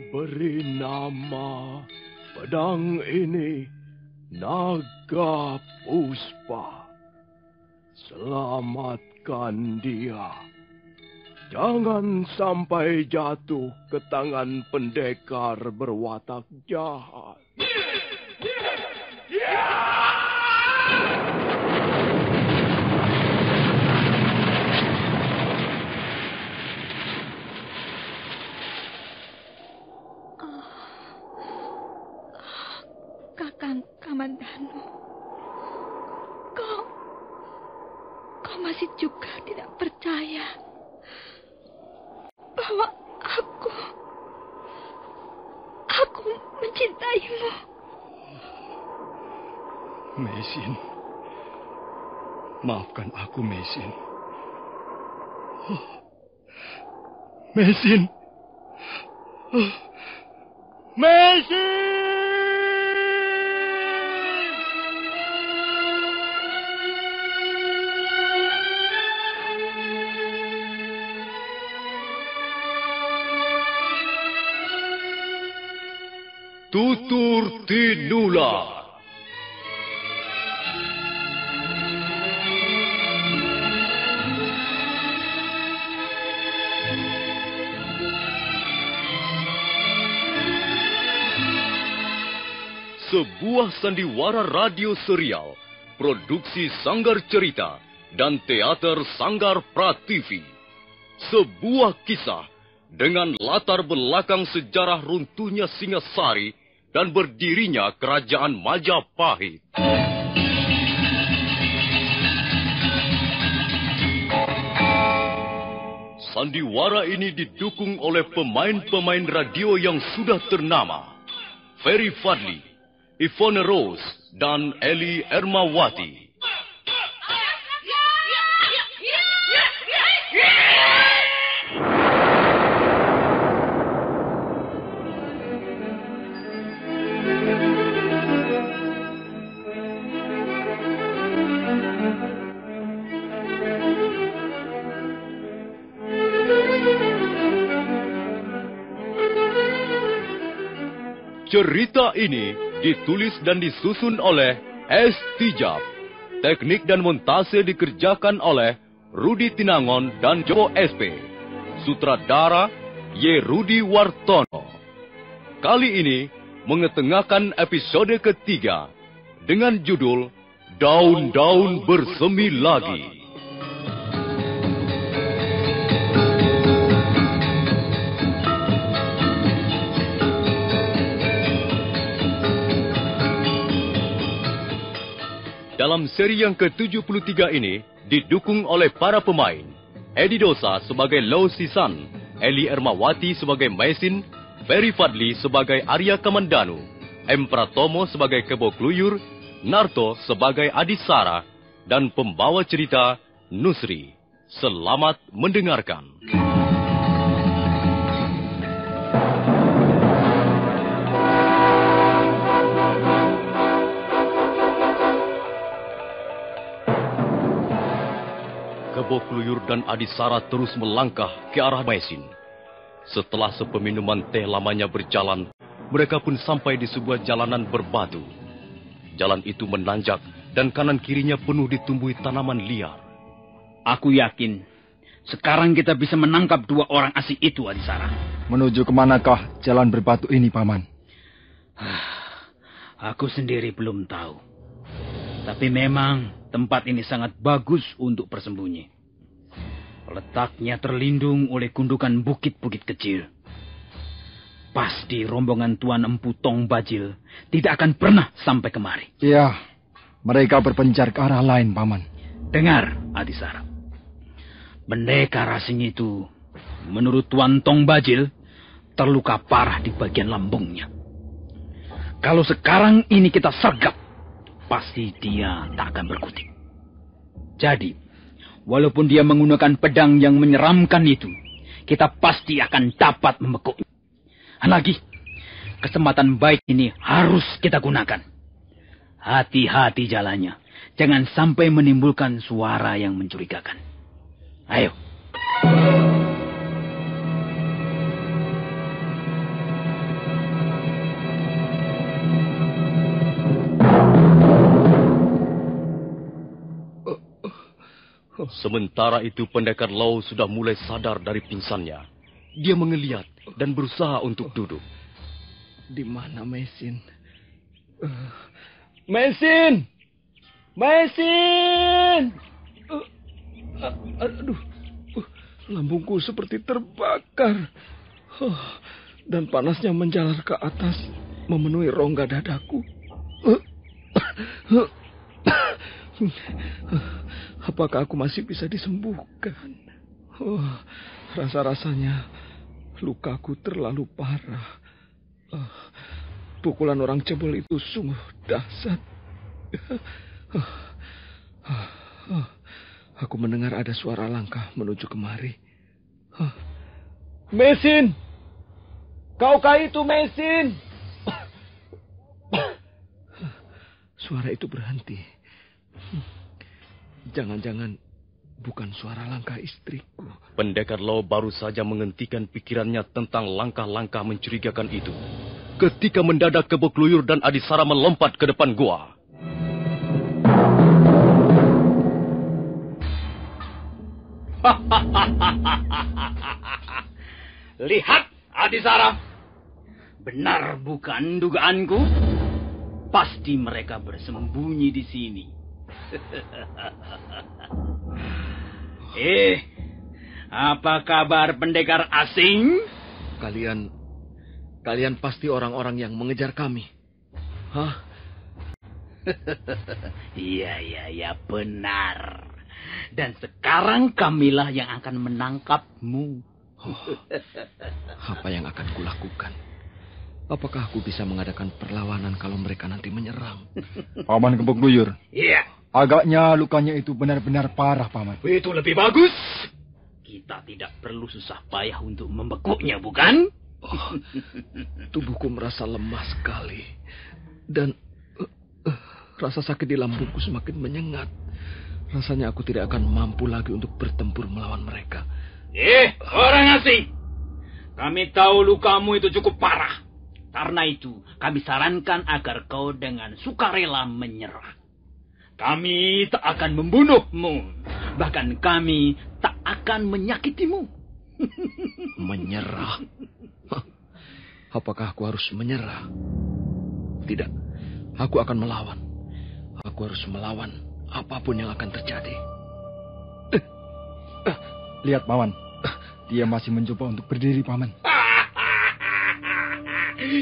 Beri nama pedang ini Naga Puspa. Selamatkan dia. Jangan sampai jatuh ke tangan pendekar berwatak jahat. Kakang Kamandanu, kau masih juga tidak percaya bahwa aku mencintaimu. Mesin, maafkan aku, Mesin. Mesin. Mesin! Tutur Tinula. Sebuah sandiwara radio serial, produksi Sanggar Cerita dan teater Sanggar Prativi. Sebuah kisah dengan latar belakang sejarah runtuhnya Singasari dan berdirinya Kerajaan Majapahit. Sandiwara ini didukung oleh pemain-pemain radio yang sudah ternama. Ferry Fadli, Ivone Rose, dan Eli Ermawati. Cerita ini ditulis dan disusun oleh S. Tijab. Teknik dan montase dikerjakan oleh Rudi Tinangon dan Joko SP. Sutradara Y. Rudi Wartono. Kali ini mengetengahkan episode ketiga dengan judul Daun-Daun Bersemi Lagi. Dalam seri yang ke-73 ini didukung oleh para pemain. Edi Dosa sebagai Lo Sisan, Eli Ermawati sebagai Mesin, Ferry Fadli sebagai Arya Kamandanu, M. Pratomo sebagai Kebo Kluyur, Narto sebagai Adisara, dan pembawa cerita Nusri. Selamat mendengarkan. Kebo Kluyur dan Adisara terus melangkah ke arah Mesin. Setelah sepeminuman teh lamanya berjalan, mereka pun sampai di sebuah jalanan berbatu. Jalan itu menanjak dan kanan kirinya penuh ditumbuhi tanaman liar. Aku yakin sekarang kita bisa menangkap dua orang asing itu, Adisara. Menuju kemanakah jalan berbatu ini, Paman? Aku sendiri belum tahu. Tapi memang tempat ini sangat bagus untuk bersembunyi. Letaknya terlindung oleh gundukan bukit-bukit kecil. Pasti rombongan Tuan Empu Tong Bajil tidak akan pernah sampai kemari. Iya, mereka berpencar ke arah lain, Paman. Dengar, Adisara. Pendekar asing itu, menurut Tuan Tong Bajil, terluka parah di bagian lambungnya. Kalau sekarang ini kita sergap, pasti dia tak akan berkutik. Jadi, walaupun dia menggunakan pedang yang menyeramkan itu, kita pasti akan dapat membekuknya. Lagi, kesempatan baik ini harus kita gunakan. Hati-hati jalannya. Jangan sampai menimbulkan suara yang mencurigakan. Ayo. Sementara itu pendekar Lau sudah mulai sadar dari pingsannya. Dia mengeliat dan berusaha untuk duduk. Di mana Mesin? Mesin! Mesin! Aduh, lambungku seperti terbakar. Dan panasnya menjalar ke atas, memenuhi rongga dadaku. Apakah aku masih bisa disembuhkan? Rasa-rasanya lukaku terlalu parah. Pukulan orang cebol itu sungguh dahsyat. Aku mendengar ada suara langkah menuju kemari. Mesin! Kaukah itu, Mesin? Suara itu berhenti. Jangan-jangan bukan suara langkah istriku. Pendekar Lau baru saja menghentikan pikirannya tentang langkah-langkah mencurigakan itu, ketika mendadak Kebo Kluyur dan Adisara melompat ke depan gua. Lihat, Adisara. Benar bukan dugaanku? Pasti mereka bersembunyi di sini. Apa kabar pendekar asing? Kalian pasti orang-orang yang mengejar kami. Hah? Iya, benar. Dan sekarang kamilah yang akan menangkapmu. Apa yang akan kulakukan? Apakah aku bisa mengadakan perlawanan kalau mereka nanti menyerang? Paman Kebo Kluyur. Iya. Agaknya lukanya itu benar-benar parah, Paman. Itu lebih bagus. Kita tidak perlu susah payah untuk membekuknya, bukan? Tubuhku merasa lemah sekali. Dan rasa sakit di lambungku semakin menyengat. Rasanya aku tidak akan mampu lagi untuk bertempur melawan mereka. Orang asing. Kami tahu lukamu itu cukup parah. Karena itu, kami sarankan agar kau dengan sukarela menyerah. Kami tak akan membunuhmu. Bahkan kami tak akan menyakitimu. Menyerah? Apakah aku harus menyerah? Tidak. Aku akan melawan. Aku harus melawan apapun yang akan terjadi. Lihat, Paman. Dia masih mencoba untuk berdiri, Paman.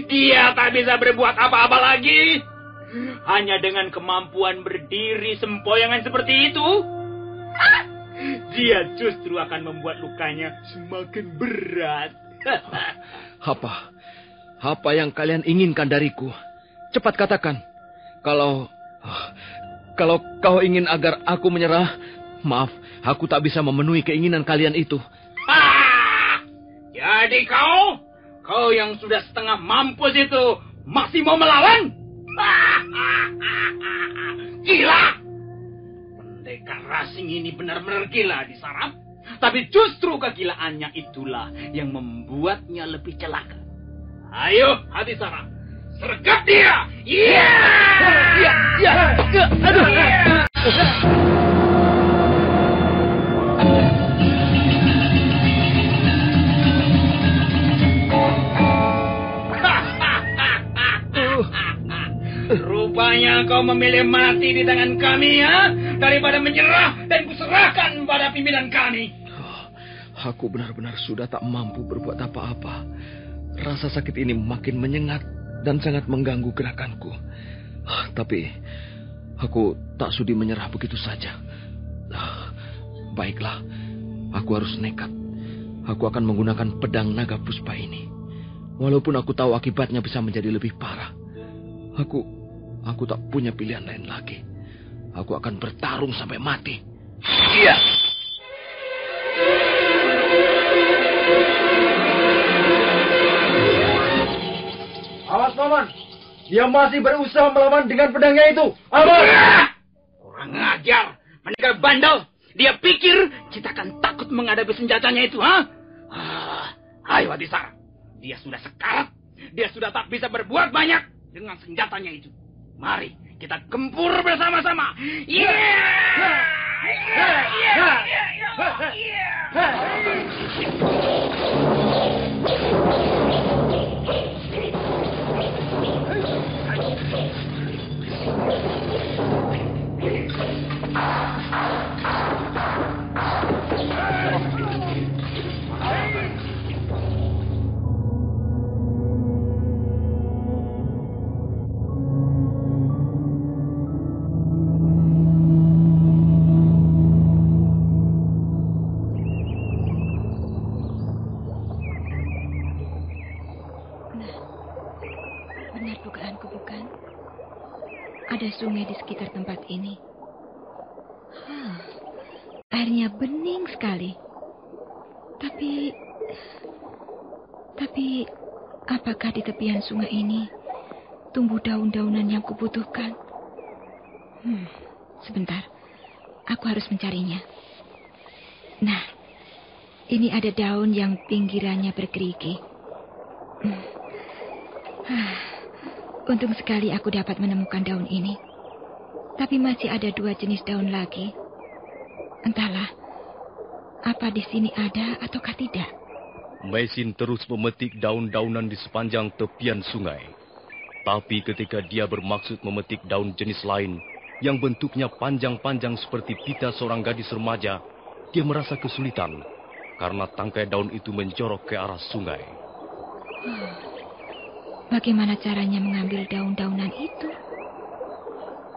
Dia tak bisa berbuat apa-apa lagi. Hanya dengan kemampuan berdiri sempoyangan seperti itu, dia justru akan membuat lukanya semakin berat. Apa yang kalian inginkan dariku? Cepat katakan. Kalau kau ingin agar aku menyerah, maaf, aku tak bisa memenuhi keinginan kalian itu. Jadi kau yang sudah setengah mampus itu masih mau melawan? Gila! Pendekar asing ini benar-benar gila Adisara. Tapi justru kegilaannya itulah yang membuatnya lebih celaka. Ayo Adisara, sergap dia! Iya! Aduh! Rupanya kau memilih mati di tangan kami, ya? Daripada menyerah dan kuserahkan pada pimpinan kami. Aku benar-benar sudah tak mampu berbuat apa-apa. Rasa sakit ini makin menyengat dan sangat mengganggu gerakanku. Tapi aku tak sudi menyerah begitu saja. Baiklah, aku harus nekat. Aku akan menggunakan pedang naga puspa ini. Walaupun aku tahu akibatnya bisa menjadi lebih parah. Aku tak punya pilihan lain lagi. Aku akan bertarung sampai mati. Iya. Awas, Paman. Dia masih berusaha melawan dengan pedangnya itu. Awas! Kurang ajar. Pendekar bandel. Dia pikir kita akan takut menghadapi senjatanya itu, ha? Ayo, Adisara. Dia sudah sekarat. Dia sudah tak bisa berbuat banyak dengan senjatanya itu. Mari kita gempur bersama-sama. Yeah! Benar dugaanku, bukan? Ada sungai di sekitar tempat ini. Airnya bening sekali. Tapi, apakah di tepian sungai ini tumbuh daun-daunan yang kubutuhkan? Sebentar, aku harus mencarinya. Nah, ini ada daun yang pinggirannya bergerigi. Untung sekali aku dapat menemukan daun ini. Tapi masih ada 2 jenis daun lagi. Entahlah, apa di sini ada ataukah tidak? Maisin terus memetik daun-daunan di sepanjang tepian sungai. Tapi ketika dia bermaksud memetik daun jenis lain yang bentuknya panjang-panjang seperti pita seorang gadis remaja, dia merasa kesulitan karena tangkai daun itu menjorok ke arah sungai. Bagaimana caranya mengambil daun-daunan itu?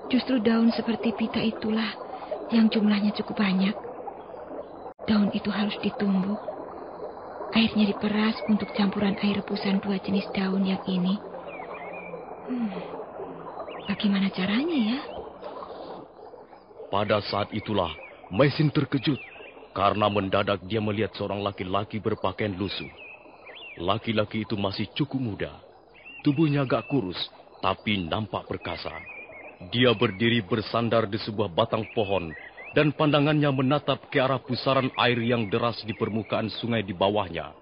Justru daun seperti pita itulah yang jumlahnya cukup banyak. Daun itu harus ditumbuk. Airnya diperas untuk campuran air rebusan 2 jenis daun yang ini. Bagaimana caranya ya? Pada saat itulah Maisin terkejut karena mendadak dia melihat seorang laki-laki berpakaian lusuh. Laki-laki itu masih cukup muda. Tubuhnya agak kurus, tapi nampak perkasa. Dia berdiri bersandar di sebuah batang pohon, dan pandangannya menatap ke arah pusaran air yang deras di permukaan sungai di bawahnya.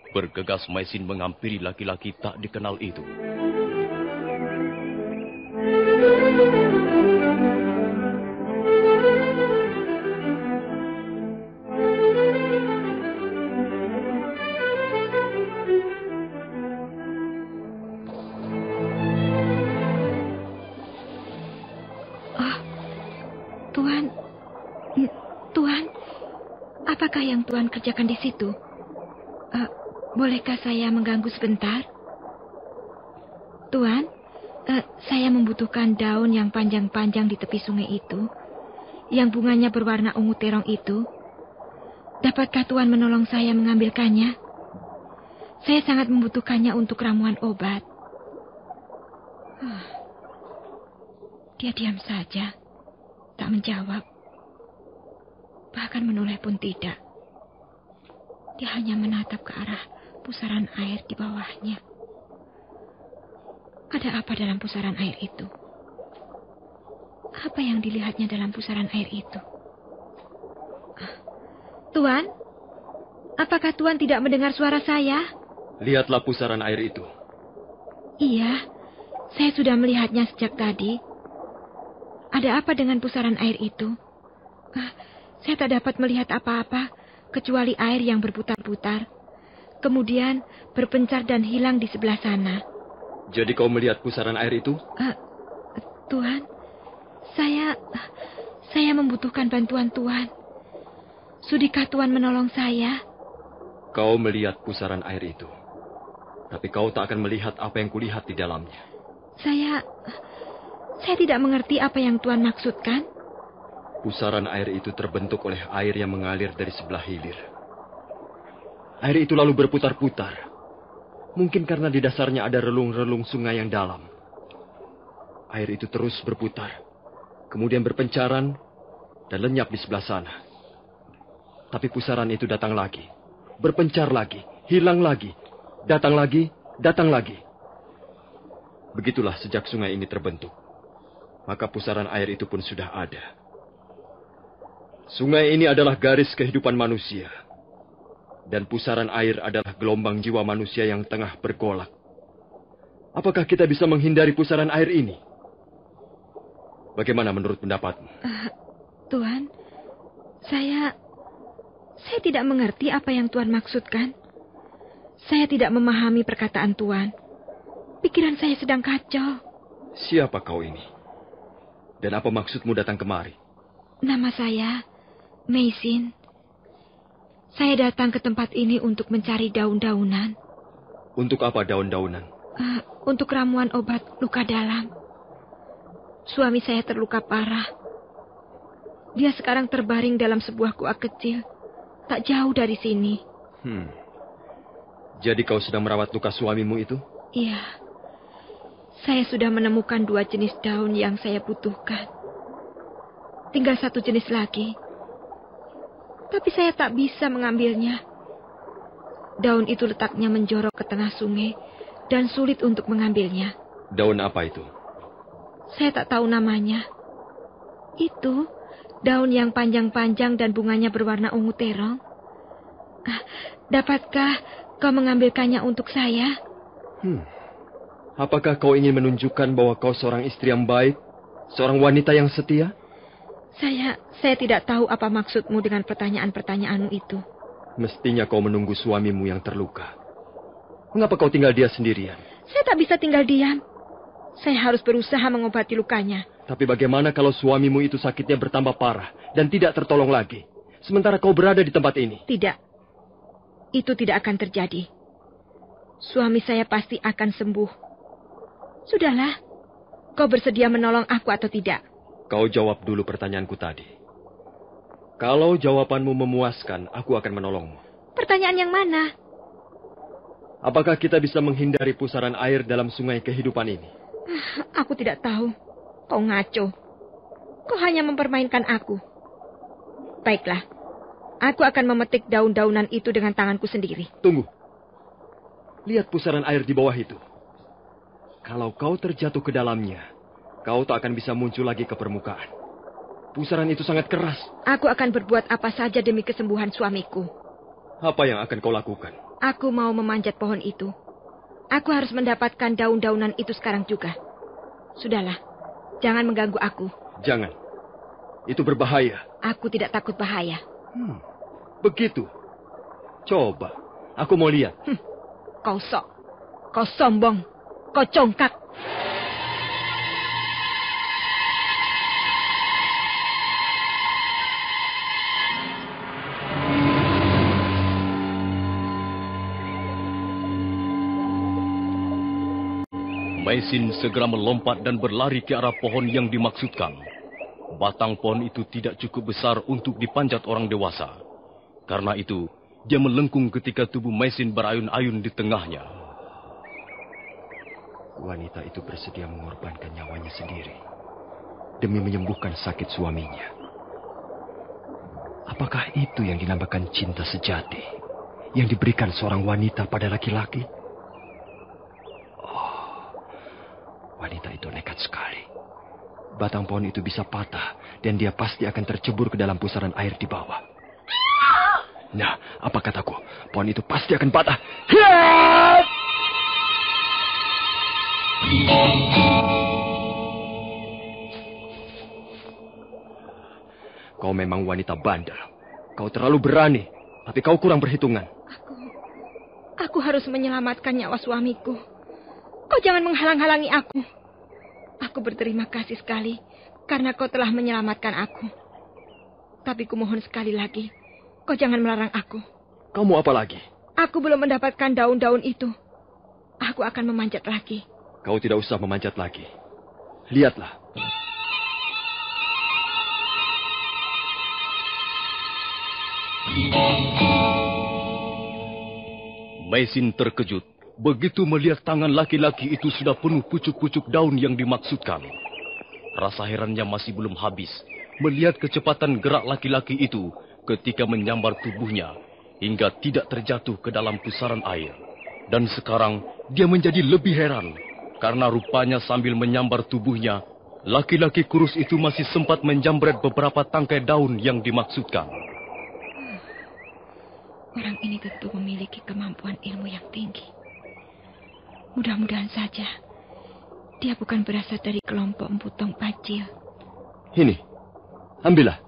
Bergegas Maisin menghampiri laki-laki tak dikenal itu. Apakah yang Tuan kerjakan di situ? Bolehkah saya mengganggu sebentar? Tuan, saya membutuhkan daun yang panjang-panjang di tepi sungai itu, yang bunganya berwarna ungu terong itu. Dapatkah Tuan menolong saya mengambilkannya? Saya sangat membutuhkannya untuk ramuan obat. Dia diam saja, tak menjawab. Bahkan menoleh pun tidak. Dia hanya menatap ke arah pusaran air di bawahnya. Ada apa dalam pusaran air itu? Apa yang dilihatnya dalam pusaran air itu? Tuan, apakah Tuan tidak mendengar suara saya? Lihatlah pusaran air itu. Iya, saya sudah melihatnya sejak tadi. Ada apa dengan pusaran air itu? Saya tak dapat melihat apa-apa, kecuali air yang berputar-putar. Kemudian berpencar dan hilang di sebelah sana. Jadi kau melihat pusaran air itu? Tuan, saya membutuhkan bantuan Tuan. Sudikah Tuan menolong saya? Kau melihat pusaran air itu. Tapi kau tak akan melihat apa yang kulihat di dalamnya. Saya tidak mengerti apa yang Tuan maksudkan. Pusaran air itu terbentuk oleh air yang mengalir dari sebelah hilir. Air itu lalu berputar-putar. Mungkin karena di dasarnya ada relung-relung sungai yang dalam. Air itu terus berputar. Kemudian berpencaran dan lenyap di sebelah sana. Tapi pusaran itu datang lagi. Berpencar lagi. Hilang lagi. Datang lagi. Datang lagi. Begitulah sejak sungai ini terbentuk. Maka pusaran air itu pun sudah ada. Sungai ini adalah garis kehidupan manusia. Dan pusaran air adalah gelombang jiwa manusia yang tengah bergolak. Apakah kita bisa menghindari pusaran air ini? Bagaimana menurut pendapatmu? Tuan, saya tidak mengerti apa yang Tuan maksudkan. Saya tidak memahami perkataan Tuan. Pikiran saya sedang kacau. Siapa kau ini? Dan apa maksudmu datang kemari? Nama saya Maisin. Saya datang ke tempat ini untuk mencari daun-daunan. Untuk apa daun-daunan? Untuk ramuan obat luka dalam. Suami saya terluka parah. Dia sekarang terbaring dalam sebuah gua kecil, tak jauh dari sini. Jadi kau sedang merawat luka suamimu itu? Iya. Saya sudah menemukan 2 jenis daun yang saya butuhkan. Tinggal 1 jenis lagi. Tapi saya tak bisa mengambilnya. Daun itu letaknya menjorok ke tengah sungai dan sulit untuk mengambilnya. Daun apa itu? Saya tak tahu namanya. Itu daun yang panjang-panjang dan bunganya berwarna ungu terong. Dapatkah kau mengambilkannya untuk saya? Apakah kau ingin menunjukkan bahwa kau seorang istri yang baik? Seorang wanita yang setia? Saya tidak tahu apa maksudmu dengan pertanyaan-pertanyaanmu itu. Mestinya kau menunggu suamimu yang terluka. Mengapa kau tinggal dia sendirian? Saya tak bisa tinggal diam. Saya harus berusaha mengobati lukanya. Tapi bagaimana kalau suamimu itu sakitnya bertambah parah dan tidak tertolong lagi? Sementara kau berada di tempat ini. Tidak. Itu tidak akan terjadi. Suami saya pasti akan sembuh. Sudahlah. Kau bersedia menolong aku atau tidak? Kau jawab dulu pertanyaanku tadi. Kalau jawabanmu memuaskan, aku akan menolongmu. Pertanyaan yang mana? Apakah kita bisa menghindari pusaran air dalam sungai kehidupan ini? Aku tidak tahu. Kau ngaco. Kau hanya mempermainkan aku. Baiklah. Aku akan memetik daun-daunan itu dengan tanganku sendiri. Tunggu. Lihat pusaran air di bawah itu. Kalau kau terjatuh ke dalamnya, kau tak akan bisa muncul lagi ke permukaan. Pusaran itu sangat keras. Aku akan berbuat apa saja demi kesembuhan suamiku. Apa yang akan kau lakukan? Aku mau memanjat pohon itu. Aku harus mendapatkan daun-daunan itu sekarang juga. Sudahlah, jangan mengganggu aku. Jangan. Itu berbahaya. Aku tidak takut bahaya. Begitu. Coba, aku mau lihat. Kau sok. Kau sombong. Kau congkak. Maisin segera melompat dan berlari ke arah pohon yang dimaksudkan. Batang pohon itu tidak cukup besar untuk dipanjat orang dewasa. Karena itu, dia melengkung ketika tubuh Maisin berayun-ayun di tengahnya. Wanita itu bersedia mengorbankan nyawanya sendiri demi menyembuhkan sakit suaminya. Apakah itu yang dinamakan cinta sejati yang diberikan seorang wanita pada laki-laki? Wanita itu nekat sekali. Batang pohon itu bisa patah dan dia pasti akan tercebur ke dalam pusaran air di bawah. Nah, apa kataku? Pohon itu pasti akan patah. Hiat! Kau memang wanita bandel. Kau terlalu berani, tapi kau kurang perhitungan. Aku harus menyelamatkan nyawa suamiku. Kau jangan menghalang-halangi aku. Aku berterima kasih sekali karena kau telah menyelamatkan aku. Tapi kumohon sekali lagi, kau jangan melarang aku. Kamu apa lagi? Aku belum mendapatkan daun-daun itu. Aku akan memanjat lagi. Kau tidak usah memanjat lagi. Lihatlah. Maisin terkejut begitu melihat tangan laki-laki itu sudah penuh pucuk-pucuk daun yang dimaksudkan. Rasa herannya masih belum habis melihat kecepatan gerak laki-laki itu ketika menyambar tubuhnya hingga tidak terjatuh ke dalam pusaran air. Dan sekarang dia menjadi lebih heran karena rupanya sambil menyambar tubuhnya, laki-laki kurus itu masih sempat menjambret beberapa tangkai daun yang dimaksudkan. Orang ini tentu memiliki kemampuan ilmu yang tinggi. Mudah-mudahan saja dia bukan berasal dari kelompok Emputong Bajil. Ini, ambillah.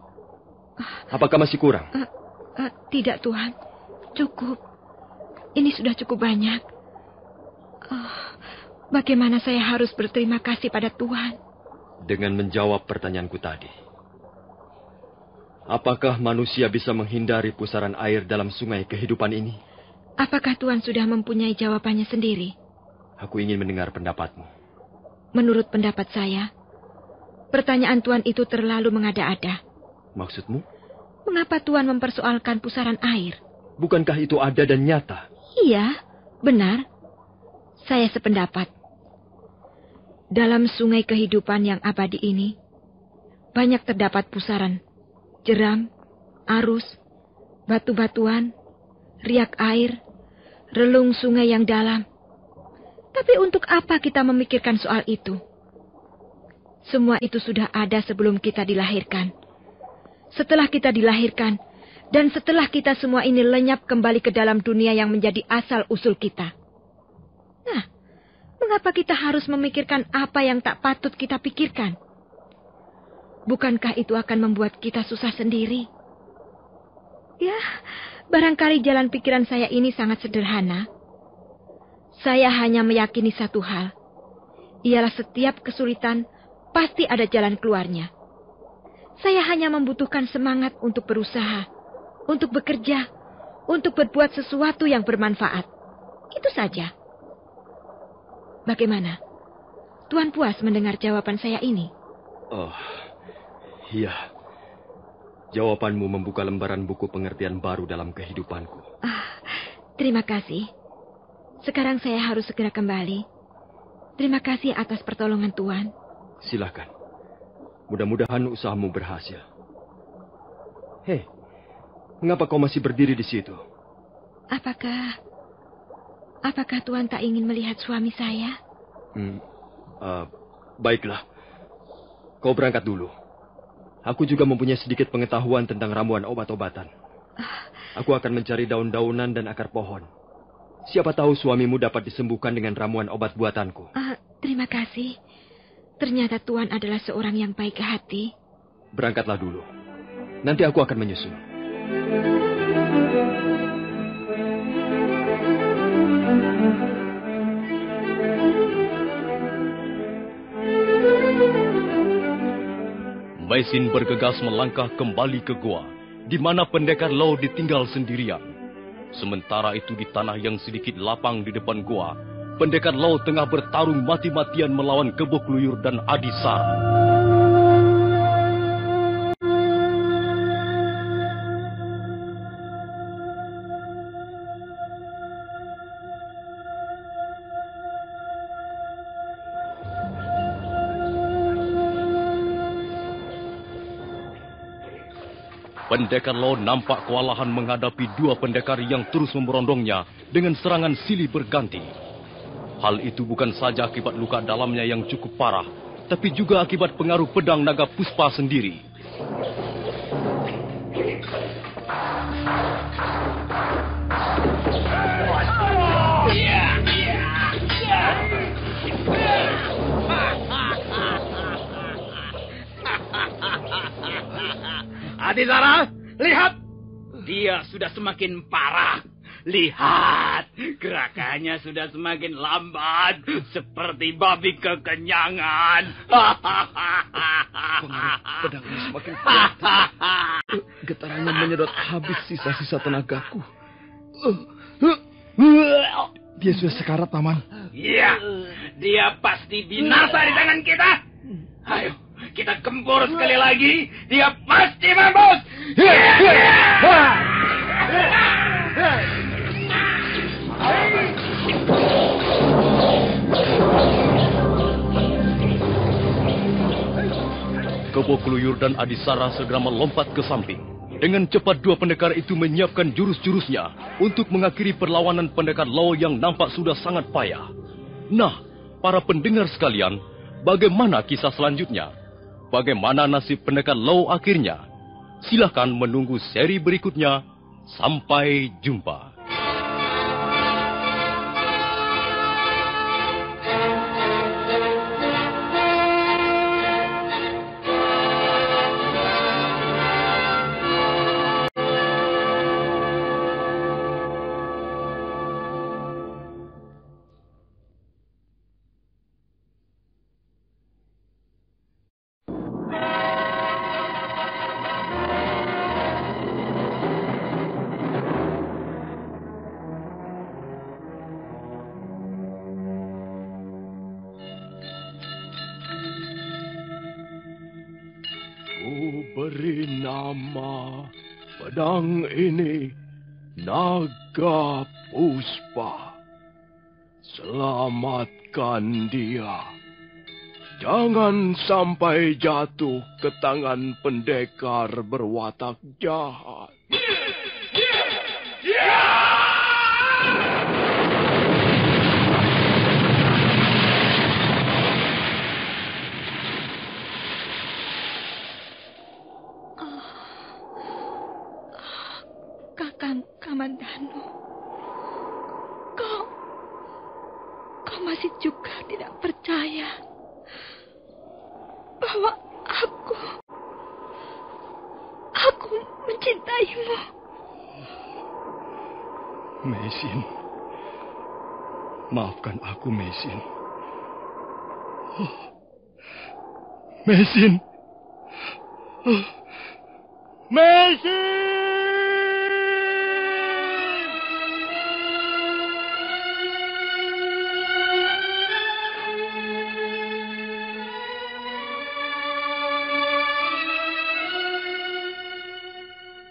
Apakah masih kurang? Tidak, Tuhan. Cukup. Ini sudah cukup banyak. Bagaimana saya harus berterima kasih pada Tuhan? Dengan menjawab pertanyaanku tadi. Apakah manusia bisa menghindari pusaran air dalam sungai kehidupan ini? Apakah Tuhan sudah mempunyai jawabannya sendiri? Aku ingin mendengar pendapatmu. Menurut pendapat saya, pertanyaan Tuhan itu terlalu mengada-ada. Maksudmu? Mengapa Tuhan mempersoalkan pusaran air? Bukankah itu ada dan nyata? Iya, benar. Saya sependapat. Dalam sungai kehidupan yang abadi ini, banyak terdapat pusaran, jeram, arus, batu-batuan, riak air, relung sungai yang dalam. Tapi untuk apa kita memikirkan soal itu? Semua itu sudah ada sebelum kita dilahirkan. Setelah kita dilahirkan, dan setelah kita semua ini lenyap kembali ke dalam dunia yang menjadi asal-usul kita. Nah, mengapa kita harus memikirkan apa yang tak patut kita pikirkan? Bukankah itu akan membuat kita susah sendiri? Ya, barangkali jalan pikiran saya ini sangat sederhana. Saya hanya meyakini satu hal. Ialah setiap kesulitan pasti ada jalan keluarnya. Saya hanya membutuhkan semangat untuk berusaha, untuk bekerja, untuk berbuat sesuatu yang bermanfaat. Itu saja. Bagaimana? Tuan puas mendengar jawaban saya ini? Oh, iya. Jawabanmu membuka lembaran buku pengertian baru dalam kehidupanku. Terima kasih. Sekarang saya harus segera kembali. Terima kasih atas pertolongan Tuan. Silakan. Mudah-mudahan usahamu berhasil. Hei, mengapa kau masih berdiri di situ? Apakah Tuan tak ingin melihat suami saya? Baiklah. Kau berangkat dulu. Aku juga mempunyai sedikit pengetahuan tentang ramuan obat-obatan. Aku akan mencari daun-daunan dan akar pohon. Siapa tahu suamimu dapat disembuhkan dengan ramuan obat buatanku. Terima kasih. Ternyata Tuan adalah seorang yang baik hati. Berangkatlah dulu. Nanti aku akan menyusul. Maisin bergegas melangkah kembali ke gua, di mana pendekar Lau ditinggal sendirian. Sementara itu di tanah yang sedikit lapang di depan gua, pendekar Lau tengah bertarung mati-matian melawan Kebok Luyur dan Adisara. Pendekar Lau nampak kewalahan menghadapi dua pendekar yang terus memberondongnya dengan serangan silih berganti. Hal itu bukan saja akibat luka dalamnya yang cukup parah, tapi juga akibat pengaruh pedang naga puspa sendiri. Adisara, lihat! Dia sudah semakin parah. Lihat, gerakannya sudah semakin lambat, seperti babi kekenyangan. Pengaruh pedangnya semakin kuat. Getarannya menyedot habis sisa-sisa tenagaku. Dia sudah sekarat, Paman. Iya, dia pasti binasa di tangan kita. Ayo, kita gempur sekali lagi. Dia pasti mampus. Kebok Luyur dan Adisara segera melompat ke samping. Dengan cepat dua pendekar itu menyiapkan jurus-jurusnya untuk mengakhiri perlawanan pendekar Lau yang nampak sudah sangat payah. Nah, para pendengar sekalian, bagaimana kisah selanjutnya? Bagaimana nasib pendekar Lau akhirnya? Silakan menunggu seri berikutnya. Sampai jumpa. Beri nama pedang ini Naga Puspa. Selamatkan dia. Jangan sampai jatuh ke tangan pendekar berwatak jahat. Kakang Kamandanu, kau masih juga tidak percaya bahwa aku mencintaimu. Meisin, maafkan aku, Meisin. Meisin. Meisin!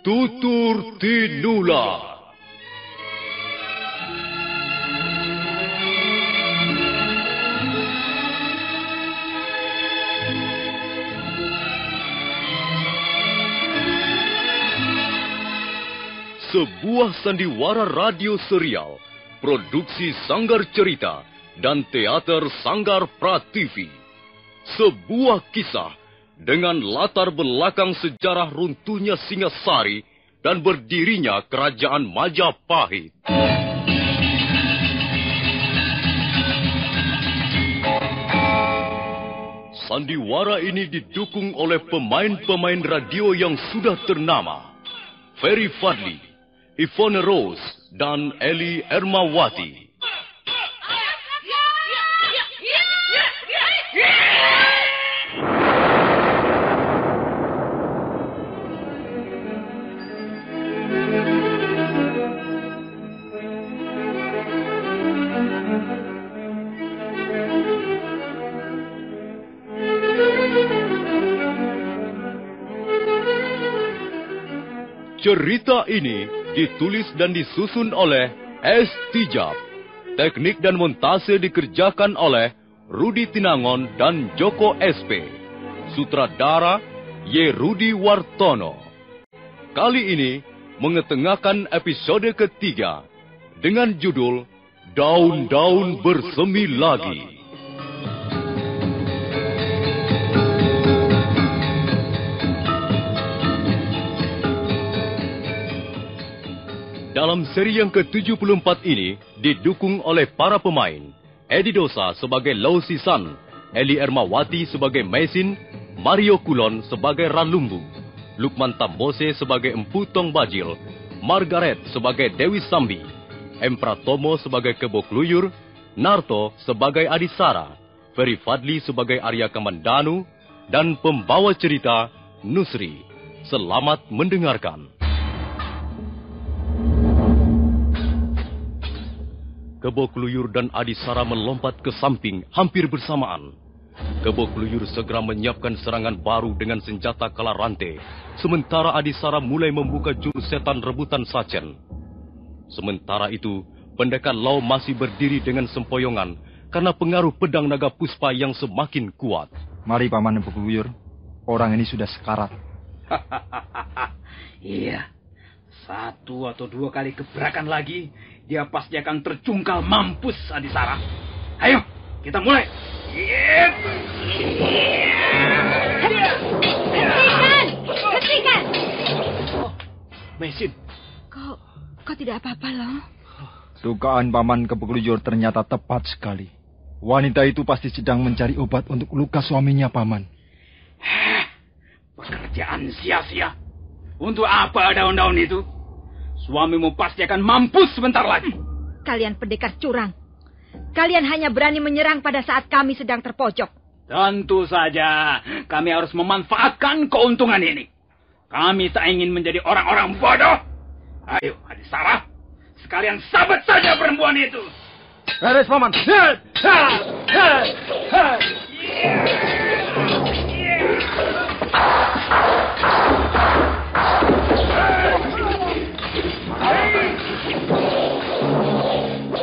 Tutur Tinula. Sebuah sandiwara radio serial, produksi Sanggar Cerita dan Teater Sanggar Prativi. Sebuah kisah dengan latar belakang sejarah runtuhnya Singasari dan berdirinya Kerajaan Majapahit. Sandiwara ini didukung oleh pemain-pemain radio yang sudah ternama. Ferry Fadli, Yvonne Rose, dan Eli Ermawati. Cerita ini ditulis dan disusun oleh S. Tijab. Teknik dan montase dikerjakan oleh Rudi Tinangon dan Joko SP. Sutradara Y. Rudi Wartono. Kali ini mengetengahkan episode ketiga dengan judul Daun-Daun Bersemi Lagi. Dalam seri yang ke-74 ini didukung oleh para pemain. Edi Dosa sebagai Lau Sisan, Eli Ermawati sebagai Meisin, Mario Kulon sebagai Ranlumbu, Lukman Tambose sebagai Empu Tong Bajil, Margaret sebagai Dewi Sambi, Empratomo sebagai Kebo Kluyur, Narto sebagai Adisara, Ferry Fadli sebagai Arya Kamandanu, dan pembawa cerita Nusri. Selamat mendengarkan. Kebo Kluyur dan Adisara melompat ke samping hampir bersamaan. Kebo Kluyur segera menyiapkan serangan baru dengan senjata kala rantai, sementara Adisara mulai membuka jurus setan rebutan Sacen. Sementara itu, pendekar Lau masih berdiri dengan sempoyongan karena pengaruh pedang naga puspa yang semakin kuat. Mari Paman Kebo Kluyur, orang ini sudah sekarat. Iya, 1 atau 2 kali gebrakan lagi, dia pasti akan terjungkal mampus, Adisara. Ayo, kita mulai. Hentikan! Oh, Meisin. Kau tidak apa-apa, loh. Dugaan Paman Kebo Kluyur ternyata tepat sekali. Wanita itu pasti sedang mencari obat untuk luka suaminya, Paman. Pekerjaan sia-sia. Untuk apa daun-daun itu? Suamimu pasti akan mampus sebentar lagi. Kalian pendekar curang. Kalian hanya berani menyerang pada saat kami sedang terpojok. Tentu saja kami harus memanfaatkan keuntungan ini. Kami tak ingin menjadi orang-orang bodoh. Ayo, Adisara, sekalian sabet saja perempuan itu. Beres, Paman.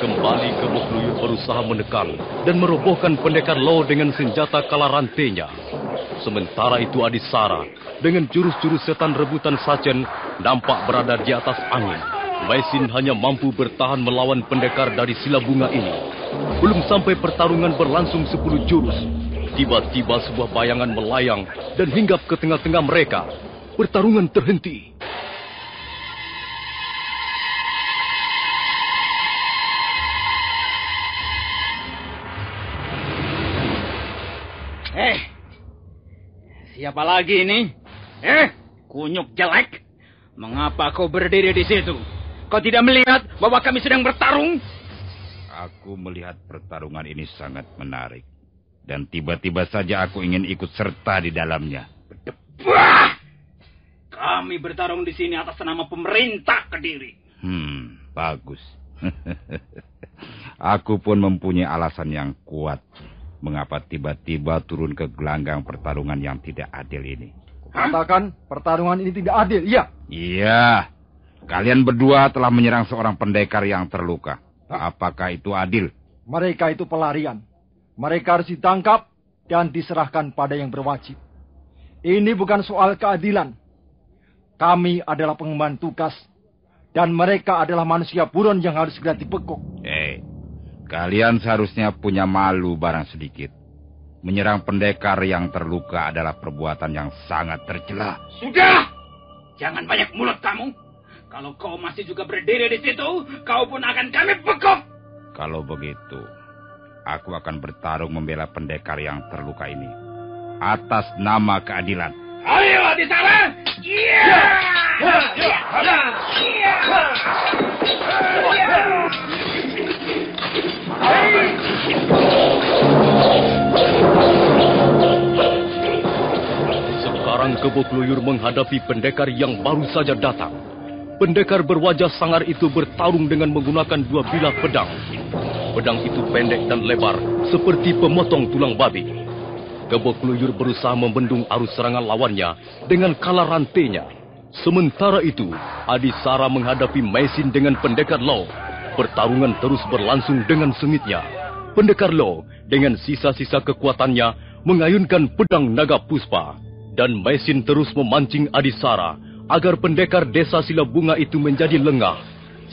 Kembali Kebok Luyur berusaha menekan dan merobohkan pendekar Lo dengan senjata kala rantainya. Sementara itu Adisara dengan jurus-jurus setan rebutan Sachen nampak berada di atas angin. Maisin hanya mampu bertahan melawan pendekar dari sila bunga ini. Belum sampai pertarungan berlangsung 10 jurus, tiba-tiba sebuah bayangan melayang dan hinggap ke tengah-tengah mereka. Pertarungan terhenti. Siapa lagi ini? Kunyuk jelek. Mengapa kau berdiri di situ? Kau tidak melihat bahwa kami sedang bertarung? Aku melihat pertarungan ini sangat menarik. Dan tiba-tiba saja aku ingin ikut serta di dalamnya. Wah! Kami bertarung di sini atas nama pemerintah Kediri. Bagus. Aku pun mempunyai alasan yang kuat. Mengapa tiba-tiba turun ke gelanggang pertarungan yang tidak adil ini? Katakan pertarungan ini tidak adil, iya? Iya. Kalian berdua telah menyerang seorang pendekar yang terluka. Apakah itu adil? Mereka itu pelarian. Mereka harus ditangkap dan diserahkan pada yang berwajib. Ini bukan soal keadilan. Kami adalah pengemban tugas. Dan mereka adalah manusia buron yang harus segera dibekuk. Kalian seharusnya punya malu barang sedikit. Menyerang pendekar yang terluka adalah perbuatan yang sangat tercela. Sudah! Jangan banyak mulut kamu. Kalau kau masih juga berdiri di situ, kau pun akan kami bekuk. Kalau begitu, aku akan bertarung membela pendekar yang terluka ini. Atas nama keadilan. Ayo, Adisara! Iya! Sekarang Kebok Luyur menghadapi pendekar yang baru saja datang. Pendekar berwajah sangar itu bertarung dengan menggunakan 2 bilah pedang. Pedang itu pendek dan lebar, seperti pemotong tulang babi. Kebok Luyur berusaha membendung arus serangan lawannya dengan kala rantainya. Sementara itu, Adisara menghadapi Maisin dengan pendekar Lo. Pertarungan terus berlangsung dengan sengitnya. Pendekar Lo dengan sisa-sisa kekuatannya mengayunkan pedang naga puspa. Dan Maisin terus memancing Adisara agar pendekar desa sila bunga itu menjadi lengah.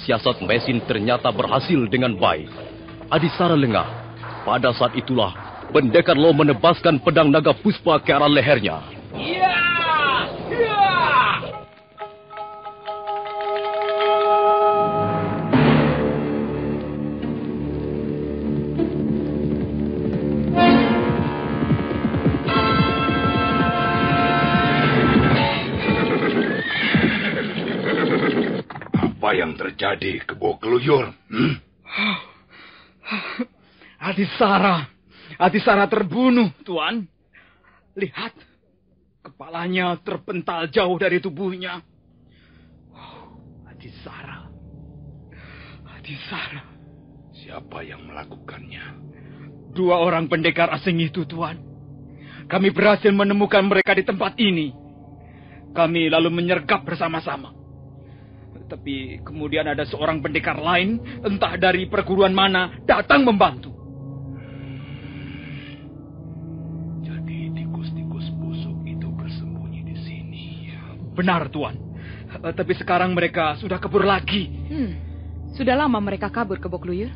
Siasat Maisin ternyata berhasil dengan baik. Adisara lengah. Pada saat itulah pendekar Lo menebaskan pedang naga puspa ke arah lehernya. Iya! Iya! Apa yang terjadi, Kebok Luyur? Adisara terbunuh, Tuan. Lihat, kepalanya terpental jauh dari tubuhnya. Adisara. Siapa yang melakukannya? 2 orang pendekar asing itu, Tuan. Kami berhasil menemukan mereka di tempat ini. Kami lalu menyergap bersama-sama. Tapi kemudian ada seorang pendekar lain, entah dari perguruan mana, datang membantu. Jadi tikus-tikus busuk itu bersembunyi di sini. Benar, Tuan. Tapi sekarang mereka sudah kabur lagi. Sudah lama mereka kabur, Kebok Luyur?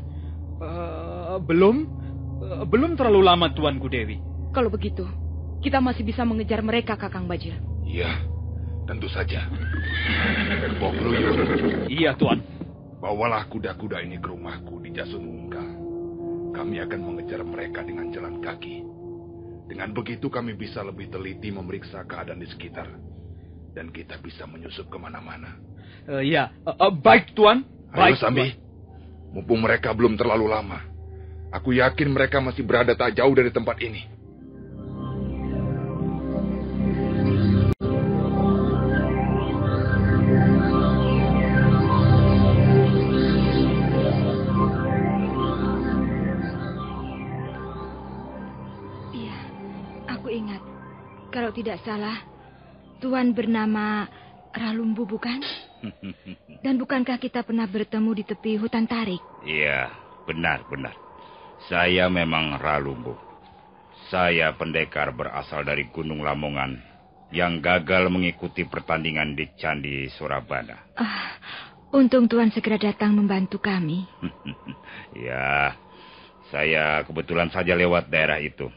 Belum terlalu lama, Tuanku Dewi. Kalau begitu, kita masih bisa mengejar mereka, Kakang Bajil. Iya, tentu saja. Kebok Luyur. Iya, Tuan. Bawalah kuda-kuda ini ke rumahku di Jasun Unggal. Kami akan mengejar mereka dengan jalan kaki. Dengan begitu kami bisa lebih teliti memeriksa keadaan di sekitar. Dan kita bisa menyusup kemana-mana. Iya, baik, Tuan. Ayo, Baik, Sambi. Mumpung mereka belum terlalu lama. Aku yakin mereka masih berada tak jauh dari tempat ini. Iya, aku ingat. Kalau tidak salah, Tuan bernama Ralumbu, bukan? Dan bukankah kita pernah bertemu di tepi hutan tarik? Iya, Benar. Saya memang Ralumbu. Saya pendekar berasal dari Gunung Lamongan yang gagal mengikuti pertandingan di Candi Surabada. Untung Tuan segera datang membantu kami. Ya, saya kebetulan saja lewat daerah itu.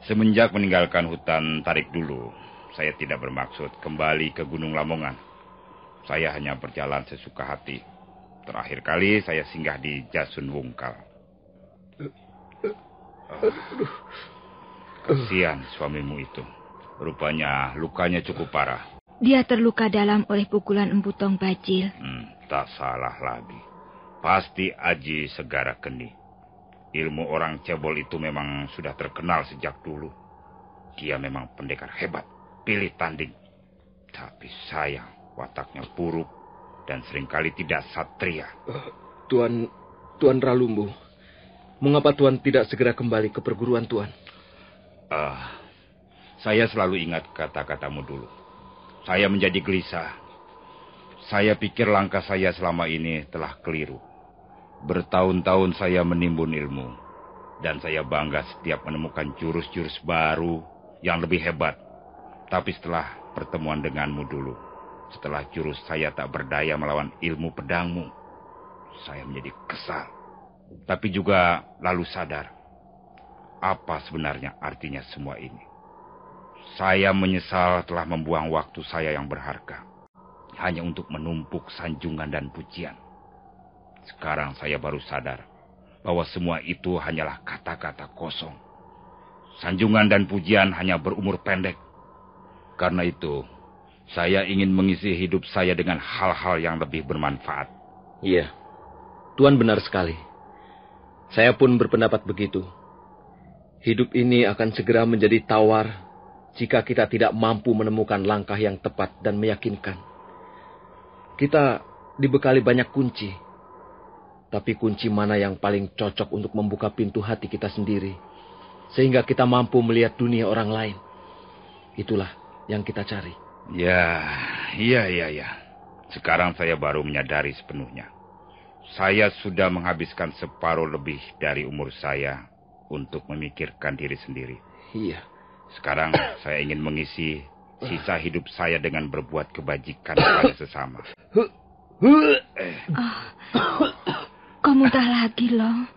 Semenjak meninggalkan hutan Tarik dulu, saya tidak bermaksud kembali ke Gunung Lamongan. Saya hanya berjalan sesuka hati. Terakhir kali saya singgah di Jasun Wungkal. Kasihan suamimu itu. Rupanya lukanya cukup parah. Dia terluka dalam oleh pukulan Empu Tong Bajil. Tak salah lagi. Pasti Aji Segara Geni. Ilmu orang cebol itu memang sudah terkenal sejak dulu. Dia memang pendekar hebat, pilih tanding. Tapi sayang, wataknya buruk dan seringkali tidak satria. Tuan Ralumbu, mengapa Tuan tidak segera kembali ke perguruan Tuan? Saya selalu ingat kata-katamu dulu. Saya menjadi gelisah. Saya pikir langkah saya selama ini telah keliru. Bertahun-tahun saya menimbun ilmu. Dan saya bangga setiap menemukan jurus-jurus baru yang lebih hebat. Tapi setelah pertemuan denganmu dulu, setelah jurus saya tak berdaya melawan ilmu pedangmu, saya menjadi kesal. Tapi juga lalu sadar, apa sebenarnya artinya semua ini. Saya menyesal telah membuang waktu saya yang berharga, hanya untuk menumpuk sanjungan dan pujian. Sekarang saya baru sadar bahwa semua itu hanyalah kata-kata kosong. Sanjungan dan pujian hanya berumur pendek. Karena itu, saya ingin mengisi hidup saya dengan hal-hal yang lebih bermanfaat. Iya, Tuan benar sekali. Saya pun berpendapat begitu. Hidup ini akan segera menjadi tawar jika kita tidak mampu menemukan langkah yang tepat dan meyakinkan. Kita dibekali banyak kunci. Tapi kunci mana yang paling cocok untuk membuka pintu hati kita sendiri, sehingga kita mampu melihat dunia orang lain. Itulah yang kita cari. Ya. Sekarang saya baru menyadari sepenuhnya. Saya sudah menghabiskan separuh lebih dari umur saya untuk memikirkan diri sendiri. Iya. Sekarang saya ingin mengisi sisa hidup saya dengan berbuat kebajikan kepada sesama. Kau muntah lagi, Long.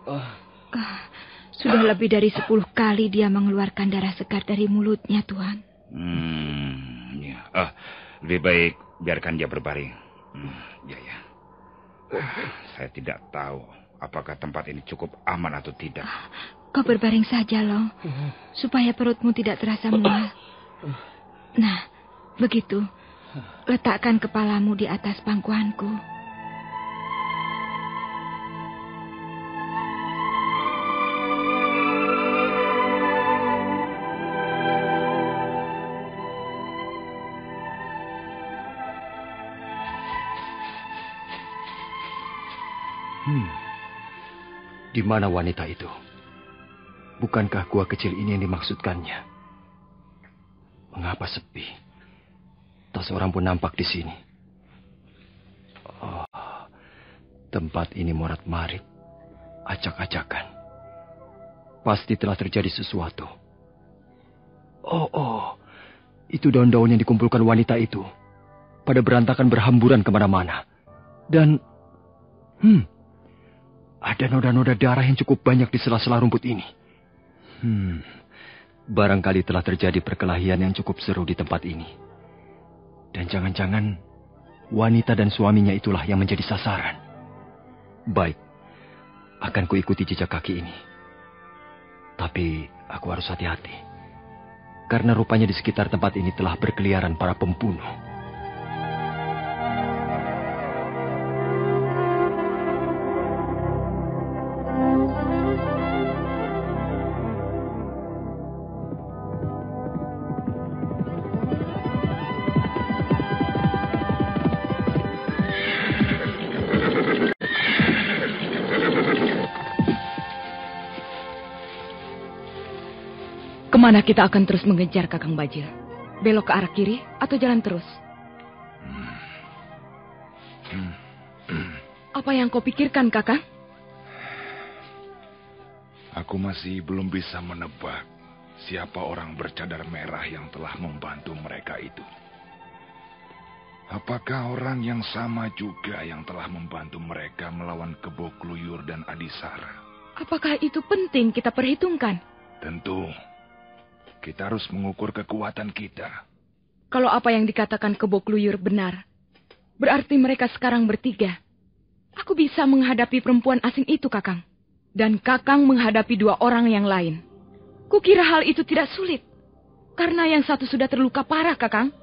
Sudah lebih dari 10 kali dia mengeluarkan darah segar dari mulutnya, Tuan. Lebih baik biarkan dia berbaring. Ya. Saya tidak tahu apakah tempat ini cukup aman atau tidak. Kau berbaring saja, Long, supaya perutmu tidak terasa mual. Nah, begitu. Letakkan kepalamu di atas pangkuanku. Di mana wanita itu? Bukankah gua kecil ini yang dimaksudkannya? Mengapa sepi? Tak seorang pun nampak di sini. Tempat ini morat-marit, acak-acakan. Pasti telah terjadi sesuatu. Itu daun-daun yang dikumpulkan wanita itu. Pada berantakan berhamburan kemana-mana. Dan ada noda-noda darah yang cukup banyak di sela-sela rumput ini. Barangkali telah terjadi perkelahian yang cukup seru di tempat ini. Dan jangan-jangan wanita dan suaminya itulah yang menjadi sasaran. Baik, akan kuikuti jejak kaki ini. Tapi aku harus hati-hati. Karena rupanya di sekitar tempat ini telah berkeliaran para pembunuh. Kemana kita akan terus mengejar, Kakang Bajil? Belok ke arah kiri atau jalan terus? Apa yang kau pikirkan, Kakang? Aku masih belum bisa menebak siapa orang bercadar merah yang telah membantu mereka itu. Apakah orang yang sama juga yang telah membantu mereka melawan Kebo Kluyur dan Adisara? Apakah itu penting kita perhitungkan? Tentu. Kita harus mengukur kekuatan kita. Kalau apa yang dikatakan Kebo Kluyur benar, berarti mereka sekarang bertiga. Aku bisa menghadapi perempuan asing itu, Kakang. Dan Kakang menghadapi 2 orang yang lain. Kukira hal itu tidak sulit. Karena yang satu sudah terluka parah, Kakang.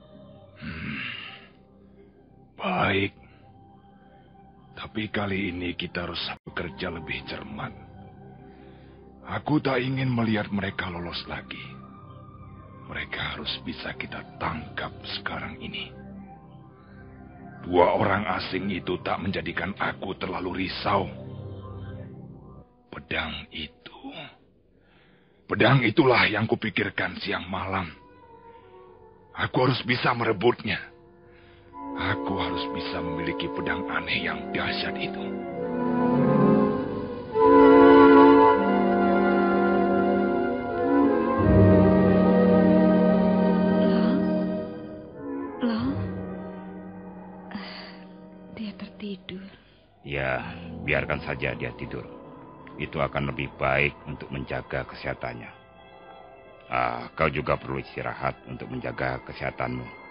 Baik. Tapi kali ini kita harus bekerja lebih cermat. Aku tak ingin melihat mereka lolos lagi. Mereka harus bisa kita tangkap sekarang ini. 2 orang asing itu tak menjadikan aku terlalu risau. Pedang itulah yang kupikirkan siang malam. Aku harus bisa merebutnya. Aku harus bisa memiliki pedang aneh yang dahsyat itu. Dia tertidur. Ya, biarkan saja dia tidur. Itu akan lebih baik untuk menjaga kesehatannya. Kau juga perlu istirahat untuk menjaga kesehatanmu.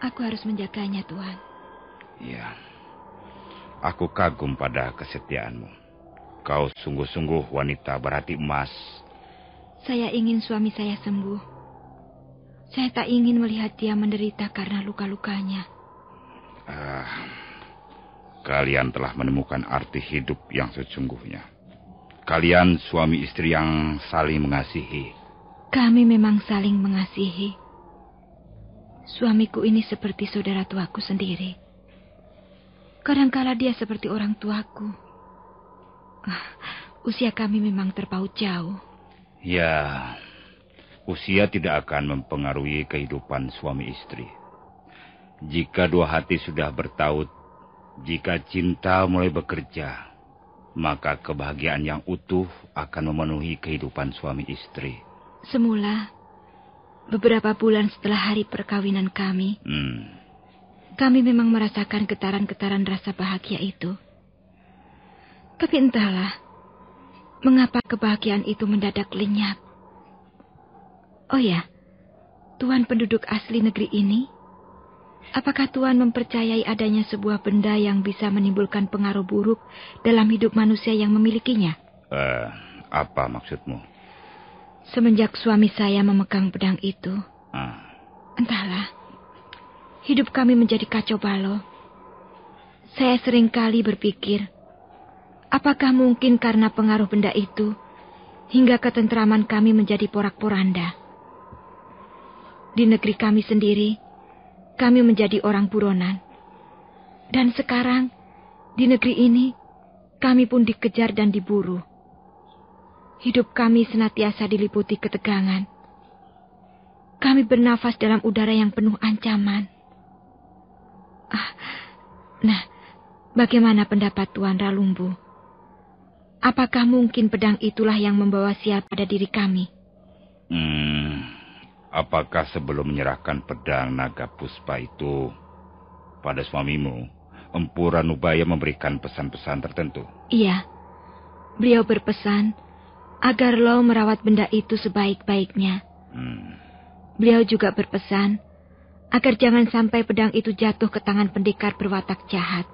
Aku harus menjaganya, Tuan. Ya, aku kagum pada kesetiaanmu. Kau sungguh-sungguh wanita berhati emas. Saya ingin suami saya sembuh. Saya tak ingin melihat dia menderita karena luka-lukanya. Kalian telah menemukan arti hidup yang sesungguhnya. Kalian suami istri yang saling mengasihi. Kami memang saling mengasihi. Suamiku ini seperti saudara tuaku sendiri. Kadangkala dia seperti orang tuaku. Usia kami memang terpaut jauh. Ya, usia tidak akan mempengaruhi kehidupan suami istri. Jika 2 hati sudah bertaut, jika cinta mulai bekerja, maka kebahagiaan yang utuh akan memenuhi kehidupan suami istri. Semula, beberapa bulan setelah hari perkawinan kami, kami memang merasakan getaran-getaran rasa bahagia itu. Tapi entahlah, mengapa kebahagiaan itu mendadak lenyap. Oh ya, Tuan penduduk asli negeri ini, apakah Tuan mempercayai adanya sebuah benda yang bisa menimbulkan pengaruh buruk dalam hidup manusia yang memilikinya? Apa maksudmu? Semenjak suami saya memegang pedang itu, entahlah, hidup kami menjadi kacau balau. Saya seringkali berpikir, apakah mungkin karena pengaruh benda itu, hingga ketentraman kami menjadi porak-poranda. Di negeri kami sendiri, kami menjadi orang buronan. Dan sekarang, di negeri ini, kami pun dikejar dan diburu. Hidup kami senantiasa diliputi ketegangan. Kami bernafas dalam udara yang penuh ancaman. Nah, bagaimana pendapat Tuan Ralumbu? Apakah mungkin pedang itulah yang membawa sial pada diri kami? Apakah sebelum menyerahkan pedang naga puspa itu pada suamimu, Empu Ranubaya memberikan pesan-pesan tertentu? Iya, beliau berpesan agar lo merawat benda itu sebaik-baiknya. Beliau juga berpesan agar jangan sampai pedang itu jatuh ke tangan pendekar berwatak jahat.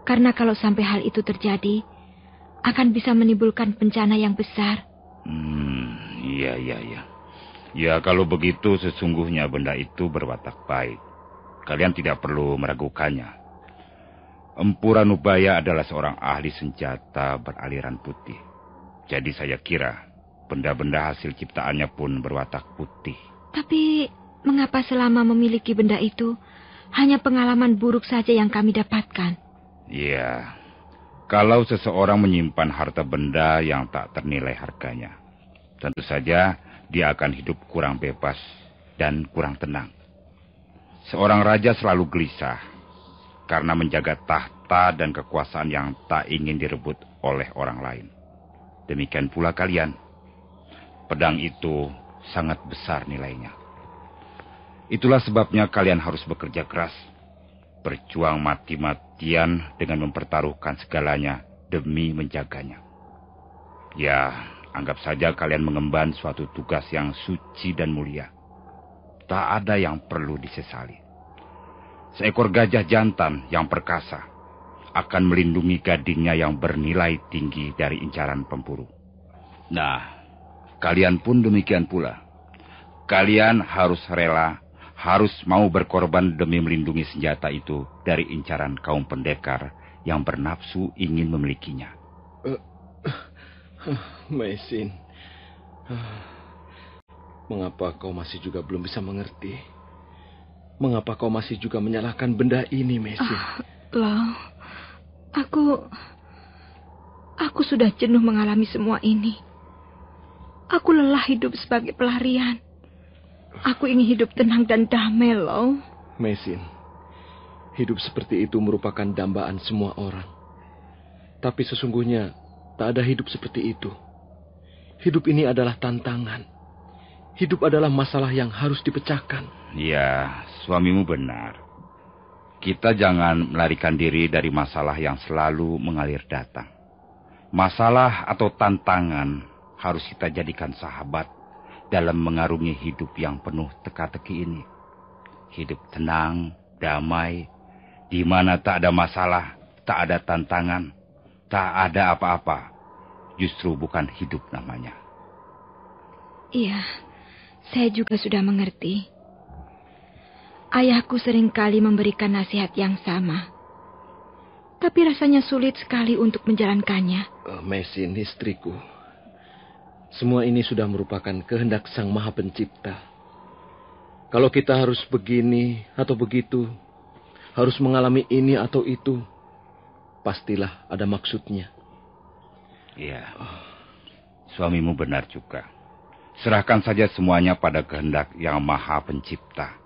Karena kalau sampai hal itu terjadi, akan bisa menimbulkan bencana yang besar. Iya. Ya, kalau begitu sesungguhnya benda itu berwatak baik. Kalian tidak perlu meragukannya. Empu Ranubaya adalah seorang ahli senjata beraliran putih. Jadi saya kira benda-benda hasil ciptaannya pun berwatak putih. Tapi mengapa selama memiliki benda itu hanya pengalaman buruk saja yang kami dapatkan? Ya, kalau seseorang menyimpan harta benda yang tak ternilai harganya, tentu saja dia akan hidup kurang bebas dan kurang tenang. Seorang raja selalu gelisah karena menjaga tahta dan kekuasaan yang tak ingin direbut oleh orang lain. Demikian pula kalian. Pedang itu sangat besar nilainya. Itulah sebabnya kalian harus bekerja keras. Berjuang mati-matian dengan mempertaruhkan segalanya demi menjaganya. Ya, anggap saja kalian mengemban suatu tugas yang suci dan mulia. Tak ada yang perlu disesali. Seekor gajah jantan yang perkasa akan melindungi gadingnya yang bernilai tinggi dari incaran pemburu. Nah, kalian pun demikian pula. Kalian harus rela, harus mau berkorban demi melindungi senjata itu dari incaran kaum pendekar yang bernafsu ingin memilikinya. Maisin, mengapa kau masih juga belum bisa mengerti? Mengapa kau masih juga menyalahkan benda ini, Maisin? Lau, aku sudah jenuh mengalami semua ini. Aku lelah hidup sebagai pelarian. Aku ingin hidup tenang dan damai, Lau. Maisin, hidup seperti itu merupakan dambaan semua orang. Tapi sesungguhnya tak ada hidup seperti itu. Hidup ini adalah tantangan. Hidup adalah masalah yang harus dipecahkan. Ya, suamimu benar. Kita jangan melarikan diri dari masalah yang selalu mengalir datang. Masalah atau tantangan harus kita jadikan sahabat dalam mengarungi hidup yang penuh teka-teki ini. Hidup tenang, damai, di mana tak ada masalah, tak ada tantangan, tak ada apa-apa. Justru bukan hidup namanya. Iya, saya juga sudah mengerti. Ayahku seringkali memberikan nasihat yang sama. Tapi rasanya sulit sekali untuk menjalankannya. Maisin, istriku. Semua ini sudah merupakan kehendak Sang Maha Pencipta. Kalau kita harus begini atau begitu, harus mengalami ini atau itu, pastilah ada maksudnya. Iya, suamimu benar juga. Serahkan saja semuanya pada kehendak yang Maha Pencipta.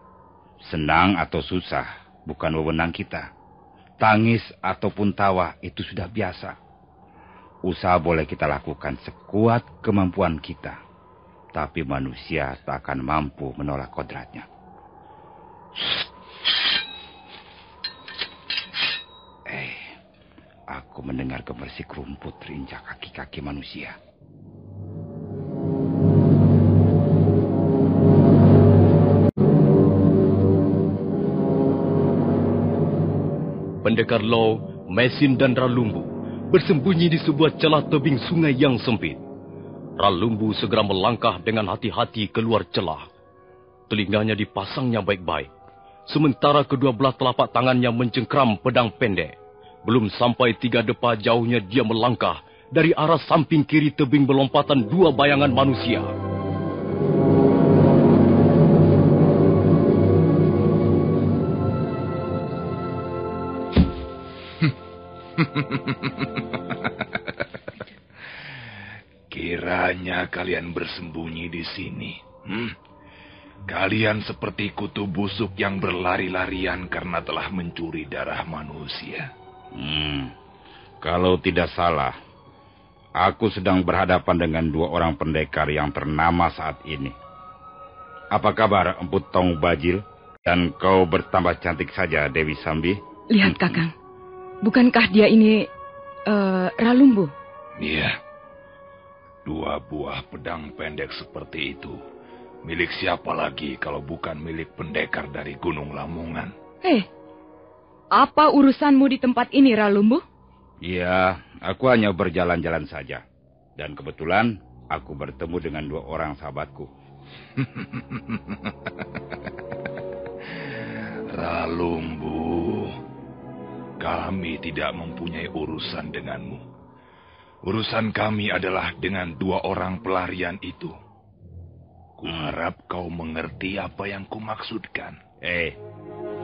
Senang atau susah, bukan wewenang kita. Tangis ataupun tawa, itu sudah biasa. Usaha boleh kita lakukan sekuat kemampuan kita. Tapi manusia tak akan mampu menolak kodratnya. Aku mendengar gemersik rumput terinjak kaki-kaki manusia. Pendekar Lau, Maisin dan Ralumbu bersembunyi di sebuah celah tebing sungai yang sempit. Ralumbu segera melangkah dengan hati-hati keluar celah. Telinganya dipasangnya baik-baik. Sementara kedua belah telapak tangannya mencengkram pedang pendek. Belum sampai 3 depa jauhnya dia melangkah dari arah samping kiri tebing berlompatan 2 bayangan manusia. Kiranya kalian bersembunyi di sini. Kalian seperti kutu busuk yang berlari-larian karena telah mencuri darah manusia. Kalau tidak salah, aku sedang berhadapan dengan 2 orang pendekar yang ternama saat ini. Apa kabar Empu Tong Bajil? Dan kau bertambah cantik saja, Dewi Sambi. Lihat, Kakang. Bukankah dia ini Ralumbu? Iya. 2 buah pedang pendek seperti itu. Milik siapa lagi kalau bukan milik pendekar dari Gunung Lamongan? Apa urusanmu di tempat ini, Ralumbu? Iya, aku hanya berjalan-jalan saja. Dan kebetulan aku bertemu dengan 2 orang sahabatku. Ralumbu, kami tidak mempunyai urusan denganmu. Urusan kami adalah dengan 2 orang pelarian itu. Kuharap kau mengerti apa yang kumaksudkan.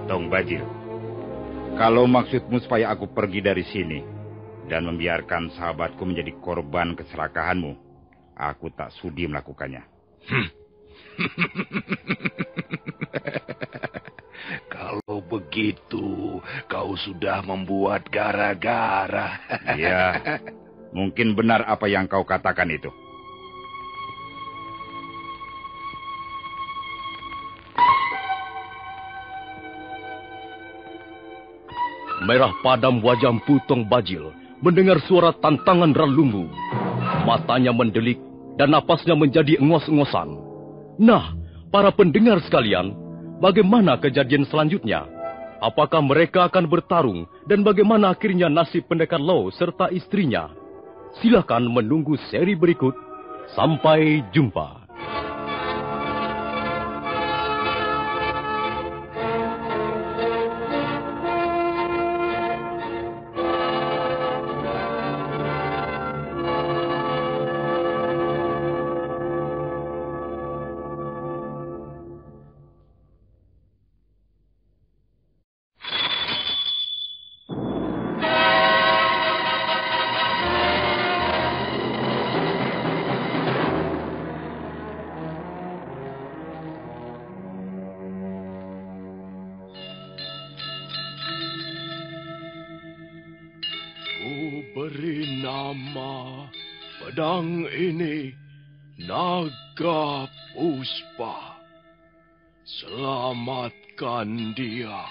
Tong Bajil, kalau maksudmu supaya aku pergi dari sini dan membiarkan sahabatku menjadi korban keserakahanmu, aku tak sudi melakukannya. Kalau begitu, kau sudah membuat gara-gara. Ya, Mungkin benar apa yang kau katakan itu. Merah padam wajah Empu Tong Bajil mendengar suara tantangan Ralumbu. Matanya mendelik dan napasnya menjadi engos-engosan. Nah, para pendengar sekalian, bagaimana kejadian selanjutnya? Apakah mereka akan bertarung dan bagaimana akhirnya nasib pendekar Lau serta istrinya? Silakan menunggu seri berikut. Sampai jumpa. Beri nama pedang ini Naga Puspa. Selamatkan dia.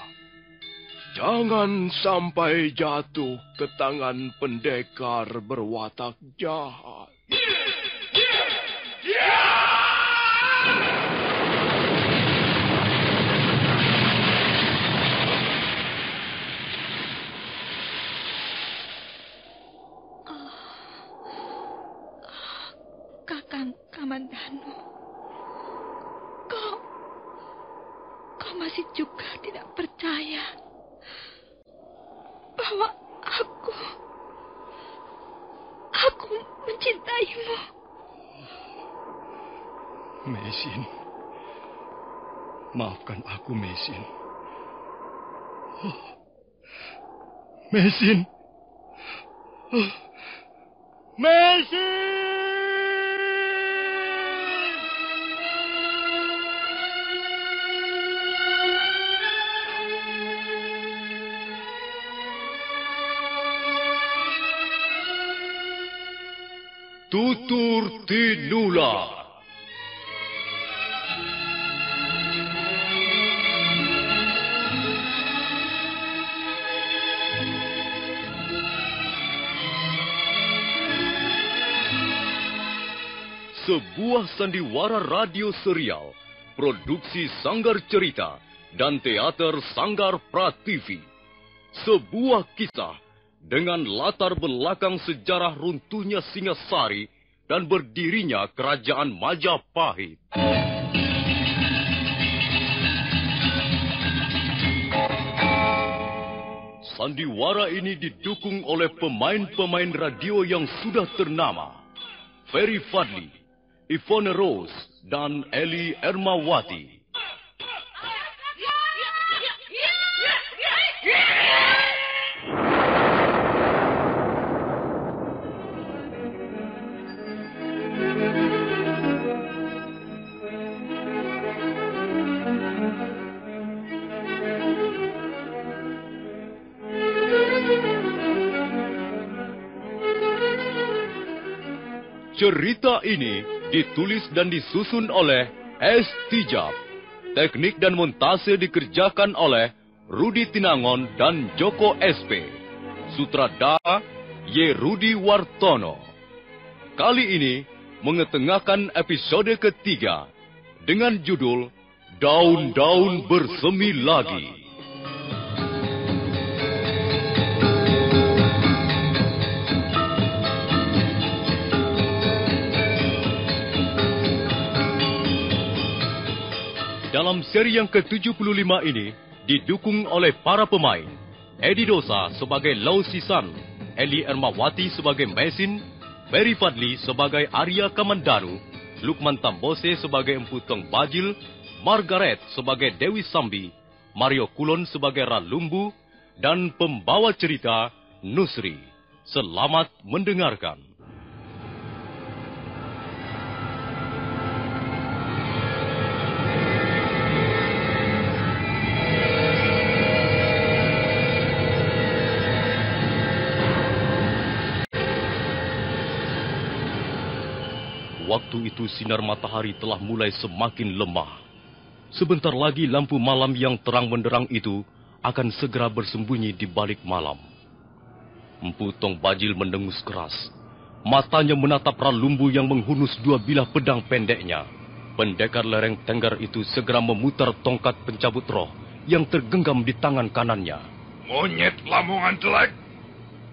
Jangan sampai jatuh ke tangan pendekar berwatak jahat. Kakang Kamandanu, kau masih juga tidak percaya bahwa aku mencintaimu. Mesin, maafkan aku, Mesin. Mesin. Mesin! Tutur Tinula. Sebuah sandiwara radio serial, produksi Sanggar Cerita dan Teater Sanggar Prativi. Sebuah kisah dengan latar belakang sejarah runtuhnya Singasari dan berdirinya Kerajaan Majapahit. Sandiwara ini didukung oleh pemain-pemain radio yang sudah ternama. Ferry Fadli, Ivone Rose, dan Eli Ermawati. Cerita ini ditulis dan disusun oleh S. Tijab. Teknik dan montase dikerjakan oleh Rudi Tinangon dan Joko SP. Sutradara Y. Rudi Wartono. Kali ini mengetengahkan episode ketiga dengan judul Daun-Daun Bersemi Lagi. Dalam seri yang ke-75 ini didukung oleh para pemain. Edi Dosa sebagai Lau Sisan, Eli Ermawati sebagai Mesin, Ferry Fadli sebagai Arya Kamandanu, Lukman Tambose sebagai Empu Tong Bajil, Margaret sebagai Dewi Sambi, Mario Kulon sebagai Ralumbu, dan pembawa cerita Nusri. Selamat mendengarkan. Waktu itu sinar matahari telah mulai semakin lemah. Sebentar lagi lampu malam yang terang benderang itu akan segera bersembunyi di balik malam. Empu Tong Bajil mendengus keras. Matanya menatap Ralumbu yang menghunus dua bilah pedang pendeknya. Pendekar lereng Tenggar itu segera memutar tongkat pencabut roh yang tergenggam di tangan kanannya. Monyet Lamongan jelek,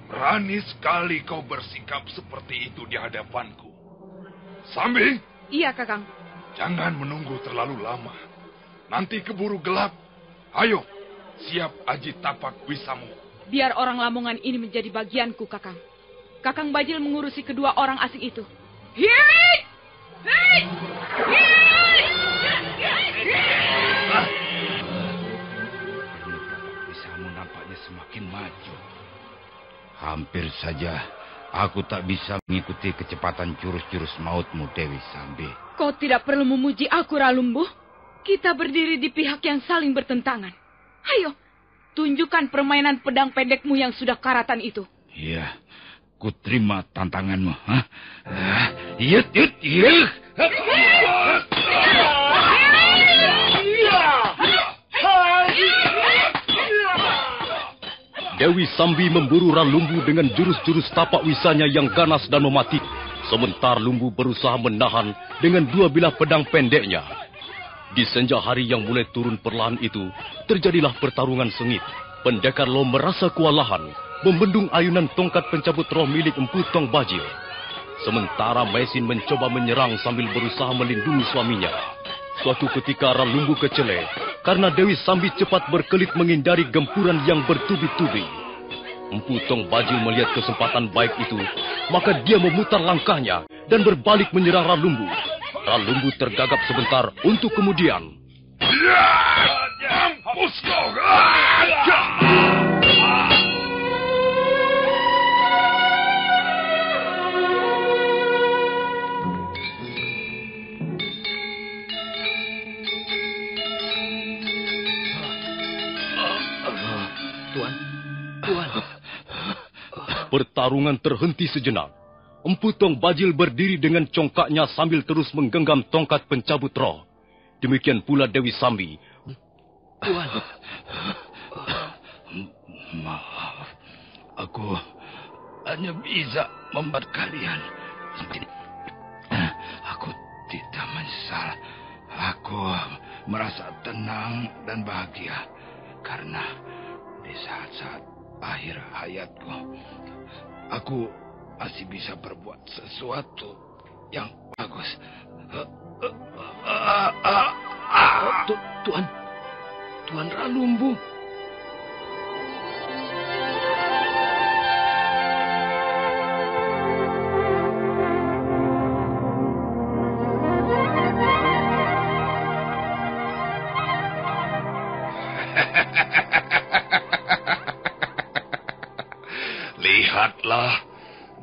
berani sekali kau bersikap seperti itu di hadapanku. Sambi? Iya, Kakang. Jangan menunggu terlalu lama. Nanti keburu gelap. Ayo, siap aji tapak wisamu. Biar orang Lamongan ini menjadi bagianku, Kakang. Kakang Bajil mengurusi kedua orang asing itu. Hei! Hei! Hei! Wisamu nampaknya semakin maju. Hampir saja aku tak bisa mengikuti kecepatan jurus-jurus mautmu, Dewi Sambi. Kau tidak perlu memuji aku, Ralumbu. Kita berdiri di pihak yang saling bertentangan. Ayo, tunjukkan permainan pedang pendekmu yang sudah karatan itu. Iya, ku terima tantanganmu. Yut. Dewi Sambi memburu Ralumbu dengan jurus-jurus tapak wisanya yang ganas dan mematikan. Sementara Lumbu berusaha menahan dengan dua bilah pedang pendeknya. Di senja hari yang mulai turun perlahan itu, terjadilah pertarungan sengit. Pendekar Lo merasa kewalahan, membendung ayunan tongkat pencabut roh milik Empu Tong Bajil. Sementara Maisin mencoba menyerang sambil berusaha melindungi suaminya. Suatu ketika Ralumbu kecele karena Dewi Sambi cepat berkelit menghindari gempuran yang bertubi-tubi. Empu Tong Bajil melihat kesempatan baik itu, maka dia memutar langkahnya dan berbalik menyerang Ralumbu. Ralumbu tergagap sebentar untuk kemudian. Mampus kau! Tuan. Pertarungan terhenti sejenak. Empu Tong Bajil berdiri dengan congkaknya sambil terus menggenggam tongkat pencabut roh. Demikian pula Dewi Sambi. Tuan. Maaf, aku hanya bisa membuat kalian. Aku tidak menyesal. Aku merasa tenang dan bahagia karena di saat-saat akhir hayatku, aku masih bisa berbuat sesuatu yang bagus. Tuan Ralumbu. Lihatlah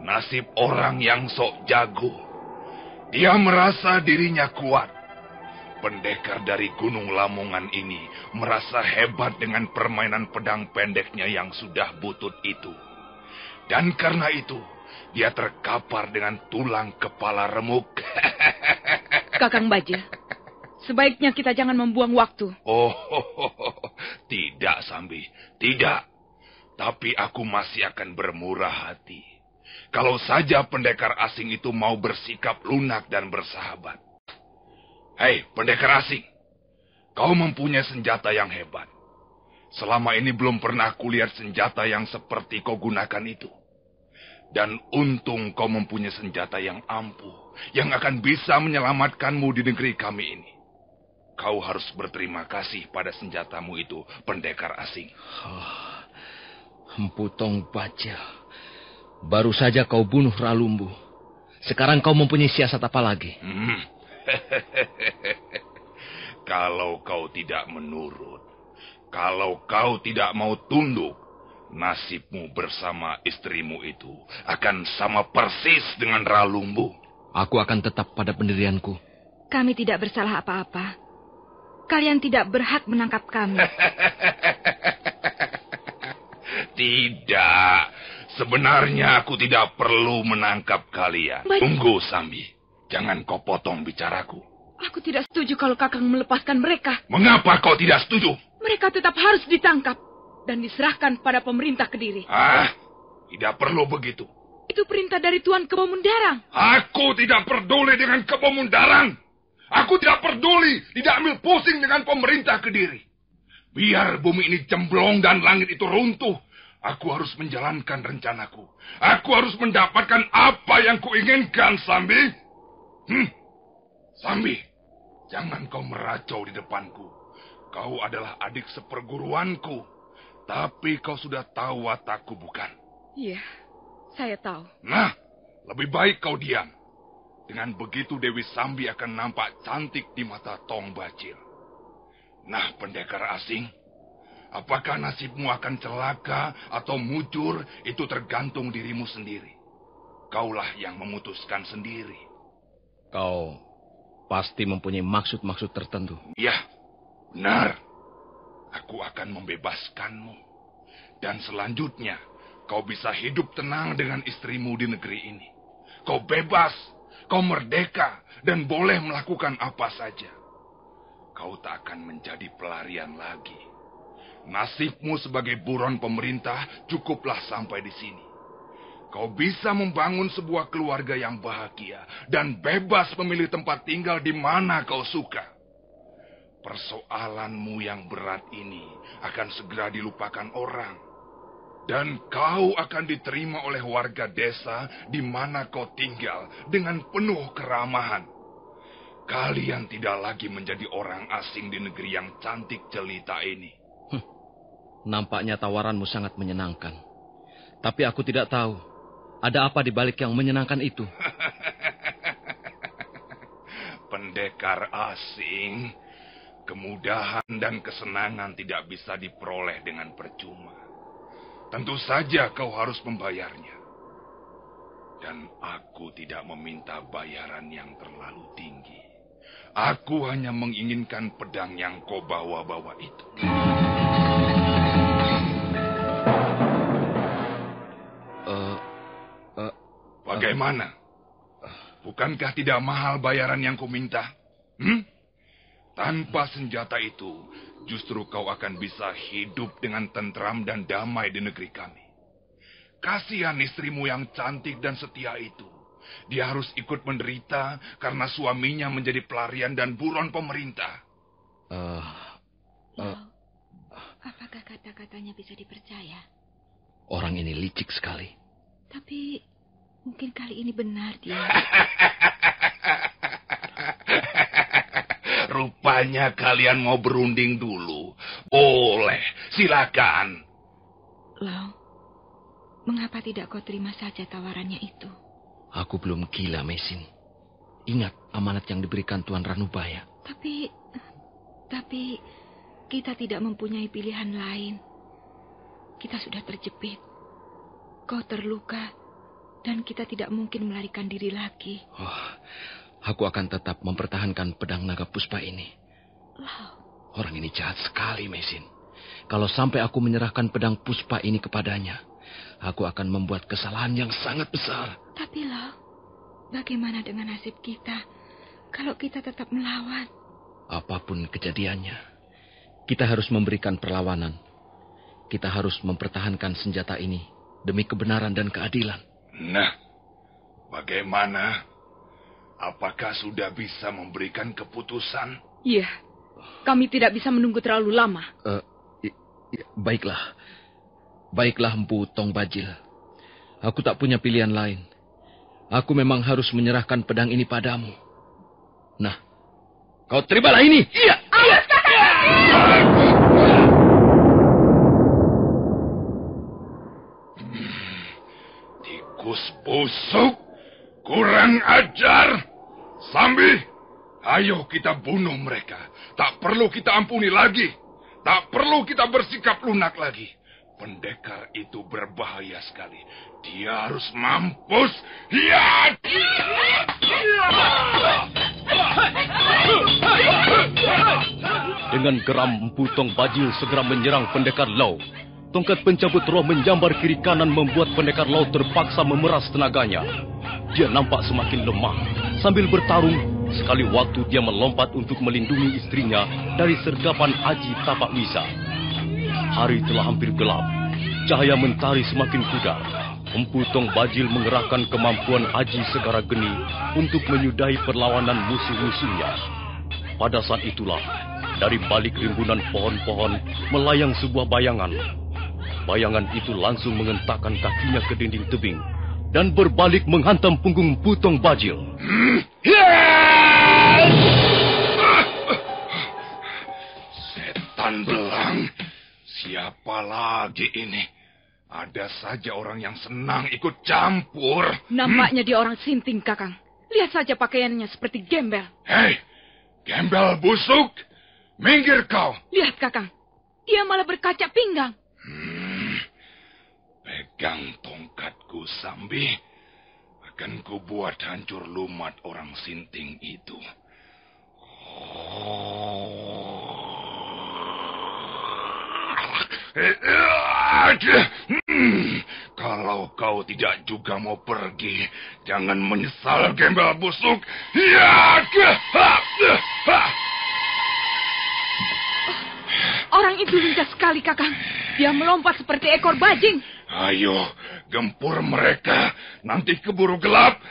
nasib orang yang sok jago. Dia merasa dirinya kuat. Pendekar dari Gunung Lamongan ini merasa hebat dengan permainan pedang pendeknya yang sudah butut itu. Dan karena itu, dia terkapar dengan tulang kepala remuk. Kakang Bajil, sebaiknya kita jangan membuang waktu. Oh, tidak Sambi, tidak. Tapi aku masih akan bermurah hati. Kalau saja pendekar asing itu mau bersikap lunak dan bersahabat. Hei, pendekar asing. Kau mempunyai senjata yang hebat. Selama ini belum pernah kulihat senjata yang seperti kau gunakan itu. Dan untung kau mempunyai senjata yang ampuh, yang akan bisa menyelamatkanmu di negeri kami ini. Kau harus berterima kasih pada senjatamu itu, pendekar asing. Empu Tong Bajil, baru saja kau bunuh Ralumbu. Sekarang kau mempunyai siasat apa lagi? Kalau kau tidak menurut, kalau kau tidak mau tunduk, nasibmu bersama istrimu itu akan sama persis dengan Ralumbu. Aku akan tetap pada pendirianku. Kami tidak bersalah apa-apa. Kalian tidak berhak menangkap kami. Tidak. Sebenarnya aku tidak perlu menangkap kalian. Tunggu, Sambi. Jangan kau potong bicaraku. Aku tidak setuju kalau Kakang melepaskan mereka. Mengapa kau tidak setuju? Mereka tetap harus ditangkap dan diserahkan pada pemerintah Kediri. Tidak perlu begitu. Itu perintah dari Tuan Kebo Mundarang. Aku tidak peduli dengan Kebo Mundarang. Aku tidak peduli, tidak ambil pusing dengan pemerintah Kediri. Biar bumi ini cemblong dan langit itu runtuh, aku harus menjalankan rencanaku. Aku harus mendapatkan apa yang kuinginkan, Sambi. Sambi, jangan kau meracau di depanku. Kau adalah adik seperguruanku, tapi kau sudah tahu watakku, bukan? Iya, saya tahu. Nah, lebih baik kau diam. Dengan begitu Dewi Sambi akan nampak cantik di mata Tong Bajil. Nah, pendekar asing, apakah nasibmu akan celaka atau mujur, itu tergantung dirimu sendiri. Kaulah yang memutuskan sendiri. Kau pasti mempunyai maksud-maksud tertentu. Ya, benar. Aku akan membebaskanmu. Dan selanjutnya, kau bisa hidup tenang dengan istrimu di negeri ini. Kau bebas. Kau merdeka dan boleh melakukan apa saja. Kau tak akan menjadi pelarian lagi. Nasibmu sebagai buron pemerintah cukuplah sampai di sini. Kau bisa membangun sebuah keluarga yang bahagia dan bebas memilih tempat tinggal di mana kau suka. Persoalanmu yang berat ini akan segera dilupakan orang. Dan kau akan diterima oleh warga desa di mana kau tinggal dengan penuh keramahan. Kalian tidak lagi menjadi orang asing di negeri yang cantik jelita ini. Nampaknya tawaranmu sangat menyenangkan. Tapi aku tidak tahu, ada apa di balik yang menyenangkan itu? Pendekar asing, kemudahan dan kesenangan tidak bisa diperoleh dengan percuma. Tentu saja kau harus membayarnya. Dan aku tidak meminta bayaran yang terlalu tinggi. Aku hanya menginginkan pedang yang kau bawa-bawa itu. Bagaimana? Bukankah tidak mahal bayaran yang kau minta? Tanpa senjata itu, justru kau akan bisa hidup dengan tentram dan damai di negeri kami. Kasihan istrimu yang cantik dan setia itu. Dia harus ikut menderita karena suaminya menjadi pelarian dan buron pemerintah. Apakah kata-katanya bisa dipercaya? Orang ini licik sekali. Tapi mungkin kali ini benar dia. Rupanya kalian mau berunding dulu. Boleh, silakan. Lau, mengapa tidak kau terima saja tawarannya itu? Aku belum gila, Mesin. Ingat amanat yang diberikan Tuan Ranubaya. Tapi kita tidak mempunyai pilihan lain. Kita sudah terjepit. Kau terluka dan kita tidak mungkin melarikan diri lagi. Aku akan tetap mempertahankan pedang naga puspa ini. Lau. Orang ini jahat sekali, Mesin. Kalau sampai aku menyerahkan pedang puspa ini kepadanya, aku akan membuat kesalahan yang sangat besar. Tapi Lau, bagaimana dengan nasib kita kalau kita tetap melawan? Apapun kejadiannya, kita harus memberikan perlawanan. Kita harus mempertahankan senjata ini demi kebenaran dan keadilan. Nah, bagaimana? Apakah sudah bisa memberikan keputusan? Iya, kami tidak bisa menunggu terlalu lama. Baiklah. Baiklah, Empu Tong Bajil. Aku tak punya pilihan lain. Aku memang harus menyerahkan pedang ini padamu. Nah, kau terimalah ini. Iya. Tikus busuk, kurang ajar. Sambi, ayo kita bunuh mereka. Tak perlu kita ampuni lagi. Tak perlu kita bersikap lunak lagi. Pendekar itu berbahaya sekali. Dia harus mampus. Ya! Dengan geram Empu Tong Bajil segera menyerang pendekar Lau. Tongkat pencabut roh menjambar kiri kanan membuat pendekar Lau terpaksa memeras tenaganya. dia nampak semakin lemah. Sambil bertarung, sekali waktu dia melompat untuk melindungi istrinya dari sergapan Aji Tapak Wisa. Hari telah hampir gelap. Cahaya mentari semakin pudar. Empu Tong Bajil mengerahkan kemampuan Aji Segara Geni untuk menyudahi perlawanan musuh-musuhnya. Pada saat itulah, dari balik rimbunan pohon-pohon melayang sebuah bayangan. Bayangan itu langsung mengentakkan kakinya ke dinding tebing dan berbalik menghantam punggung Empu Tong Bajil. Setan belang, siapa lagi ini? Ada saja orang yang senang ikut campur. Nampaknya dia orang sinting, Kakang. Lihat saja pakaiannya seperti gembel. Hei, gembel busuk. Minggir kau. Lihat, Kakang. Dia malah berkaca pinggang. Pegang tongkatku, Sambi. Akan kubuat hancur lumat orang sinting itu. Kalau kau tidak juga mau pergi, jangan menyesal, gembel busuk. Orang itu lincah sekali, Kakang. Dia melompat seperti ekor bajing. Ayo, gempur mereka. Nanti keburu gelap.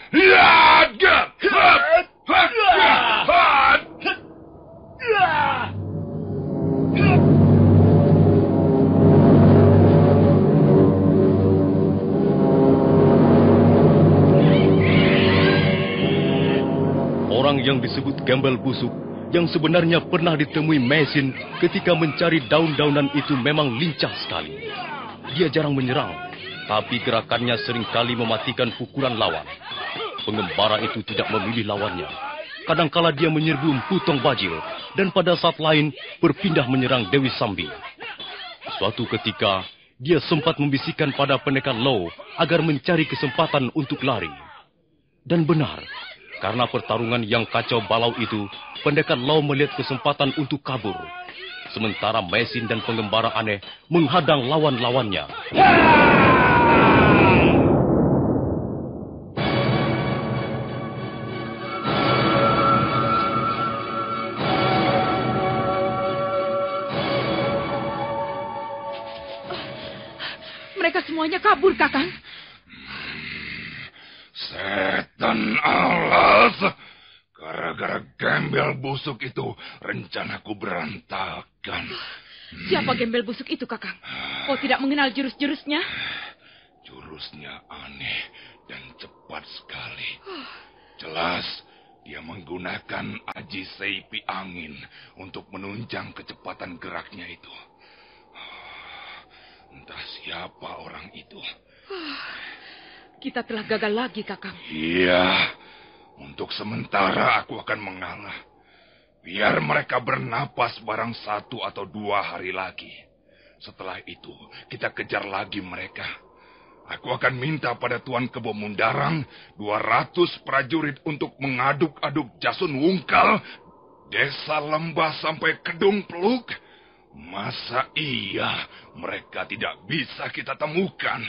Orang yang disebut gembel busuk, yang sebenarnya pernah ditemui Mesin ketika mencari daun-daunan itu memang lincah sekali. Dia jarang menyerang, tapi gerakannya seringkali mematikan pukulan lawan. Pengembara itu tidak memilih lawannya. Kadangkala dia menyerbu Empu Tong Bajil, dan pada saat lain berpindah menyerang Dewi Sambi. Suatu ketika, dia sempat membisikkan pada pendekar Lo agar mencari kesempatan untuk lari. Dan benar, karena pertarungan yang kacau balau itu, pendekar Lo melihat kesempatan untuk kabur. Sementara Mesin dan pengembara aneh menghadang lawan-lawannya. Mereka semuanya kabur, Kakang. Setan alas. Gara-gara gembel busuk itu, rencanaku berantakan. Siapa gembel busuk itu, Kakang? Kau tidak mengenal jurus-jurusnya? Jurusnya aneh dan cepat sekali. Jelas, dia menggunakan aji seipi angin untuk menunjang kecepatan geraknya itu. Entah siapa orang itu. Kita telah gagal lagi, Kakang. Iya. Untuk sementara aku akan mengalah. Biar mereka bernapas barang 1 atau 2 hari lagi. Setelah itu, kita kejar lagi mereka. Aku akan minta pada Tuan Kebo Mundarang 200 prajurit untuk mengaduk-aduk Jasun Wungkal, Desa Lembah sampai Kedung Peluk. Masa iya mereka tidak bisa kita temukan?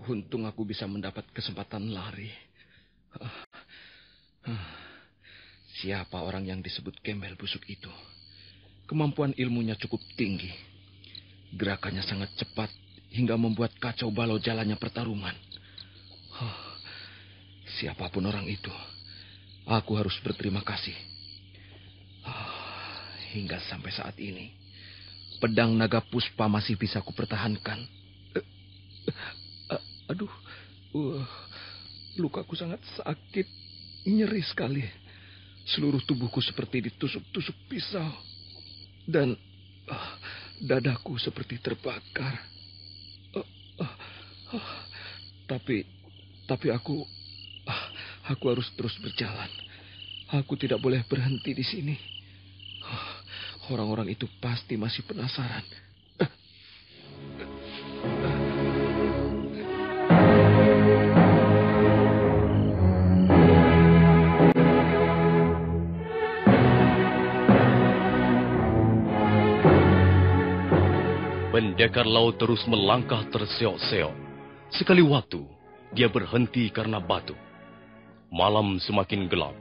Untung aku bisa mendapat kesempatan lari. Siapa orang yang disebut gembel busuk itu? Kemampuan ilmunya cukup tinggi. Gerakannya sangat cepat hingga membuat kacau balau jalannya pertarungan. Siapapun orang itu, aku harus berterima kasih. Hingga sampai saat ini, pedang naga puspa masih bisa kupertahankan. Aduh, lukaku sangat sakit, nyeri sekali. Seluruh tubuhku seperti ditusuk-tusuk pisau. Dan dadaku seperti terbakar. Tapi aku harus terus berjalan. Aku tidak boleh berhenti di sini. Orang-orang itu pasti masih penasaran. Pendekar Lau terus melangkah terseok-seok. Sekali waktu, dia berhenti karena batuk. Malam semakin gelap.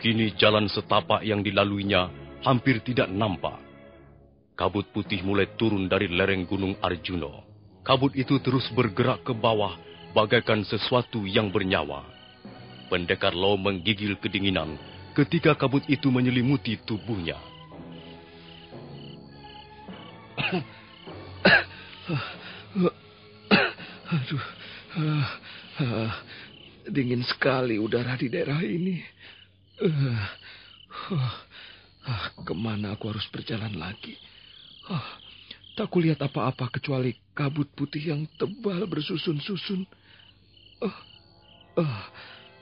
Kini jalan setapak yang dilaluinya hampir tidak nampak. Kabut putih mulai turun dari lereng Gunung Arjuno. Kabut itu terus bergerak ke bawah bagaikan sesuatu yang bernyawa. Pendekar Lau menggigil kedinginan ketika kabut itu menyelimuti tubuhnya. Aduh, dingin sekali udara di daerah ini. Kemana aku harus berjalan lagi? Tak kulihat apa-apa kecuali kabut putih yang tebal bersusun-susun.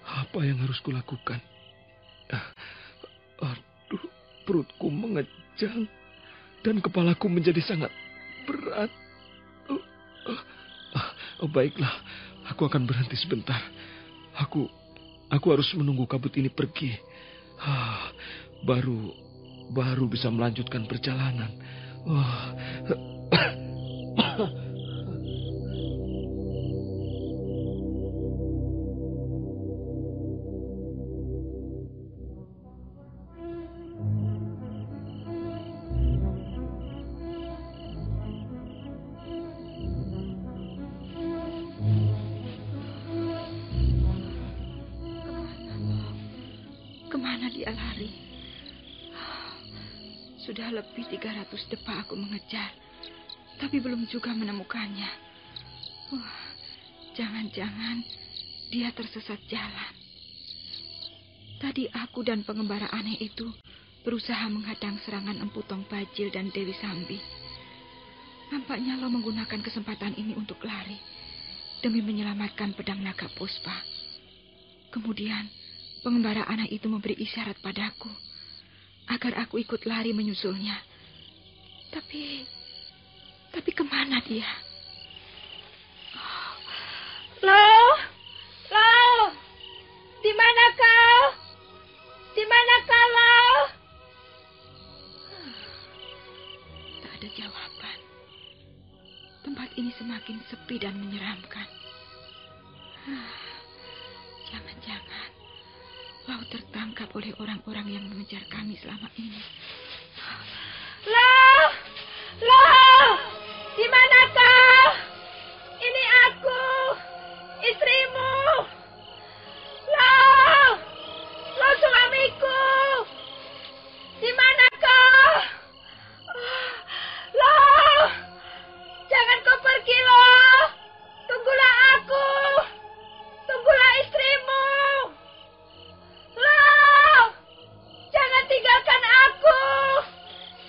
Apa yang harus kulakukan? Aduh, perutku mengejang dan kepalaku menjadi sangat berat. Baiklah, aku akan berhenti sebentar. Aku harus menunggu kabut ini pergi. Baru bisa melanjutkan perjalanan. Kemana dia lari? Sudah lebih 300 depa aku mengejar, tapi belum juga menemukannya. Jangan-jangan dia tersesat jalan. Tadi aku dan pengembara aneh itu berusaha menghadang serangan Empu Tong Bajil dan Dewi Sambi. Nampaknya lo menggunakan kesempatan ini untuk lari demi menyelamatkan pedang naga Puspa. Kemudian pengembara aneh itu memberi isyarat padaku agar aku ikut lari menyusulnya. Tapi kemana dia? Lau, di mana kau? Di mana kau, Lau? Tak ada jawaban. Tempat ini semakin sepi dan menyeramkan. Jangan-jangan Lau tertangkap oleh orang-orang yang mengejar kami selama ini. Lau, di mana kau? Ini aku, istrimu. Lau, suamiku. Di mana kau? Lau, jangan kau pergi, Lau. Tunggulah aku. Tunggulah istrimu. Lau, jangan tinggalkan aku.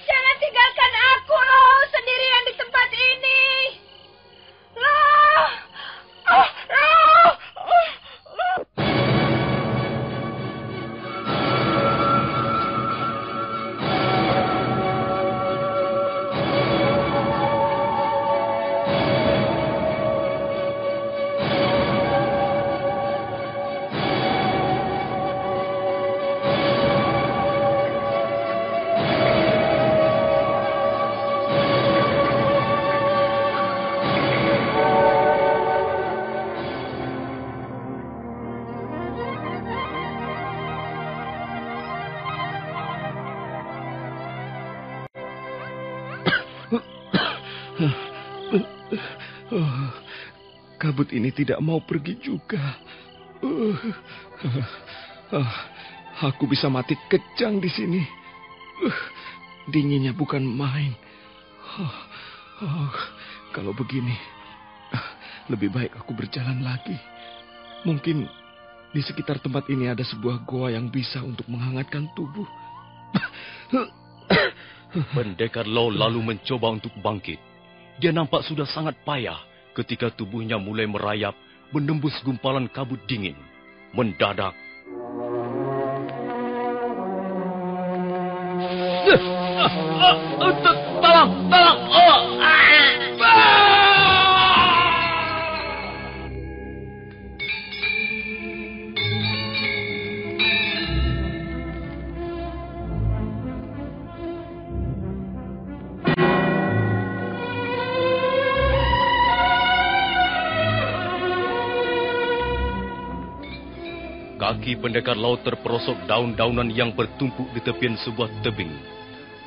Jangan tinggalkan aku, Lau, sendirian di tempat ini. Lau. Kabut ini tidak mau pergi juga. Aku bisa mati kejang di sini. Dinginnya bukan main. Kalau begini, lebih baik aku berjalan lagi. Mungkin di sekitar tempat ini ada sebuah goa yang bisa untuk menghangatkan tubuh. Pendekar Lau lalu mencoba untuk bangkit. Dia nampak sudah sangat payah ketika tubuhnya mulai merayap menembus gumpalan kabut dingin. Mendadak, Tolong! Kaki pendekar Lau terperosok daun-daunan yang bertumpuk di tepian sebuah tebing.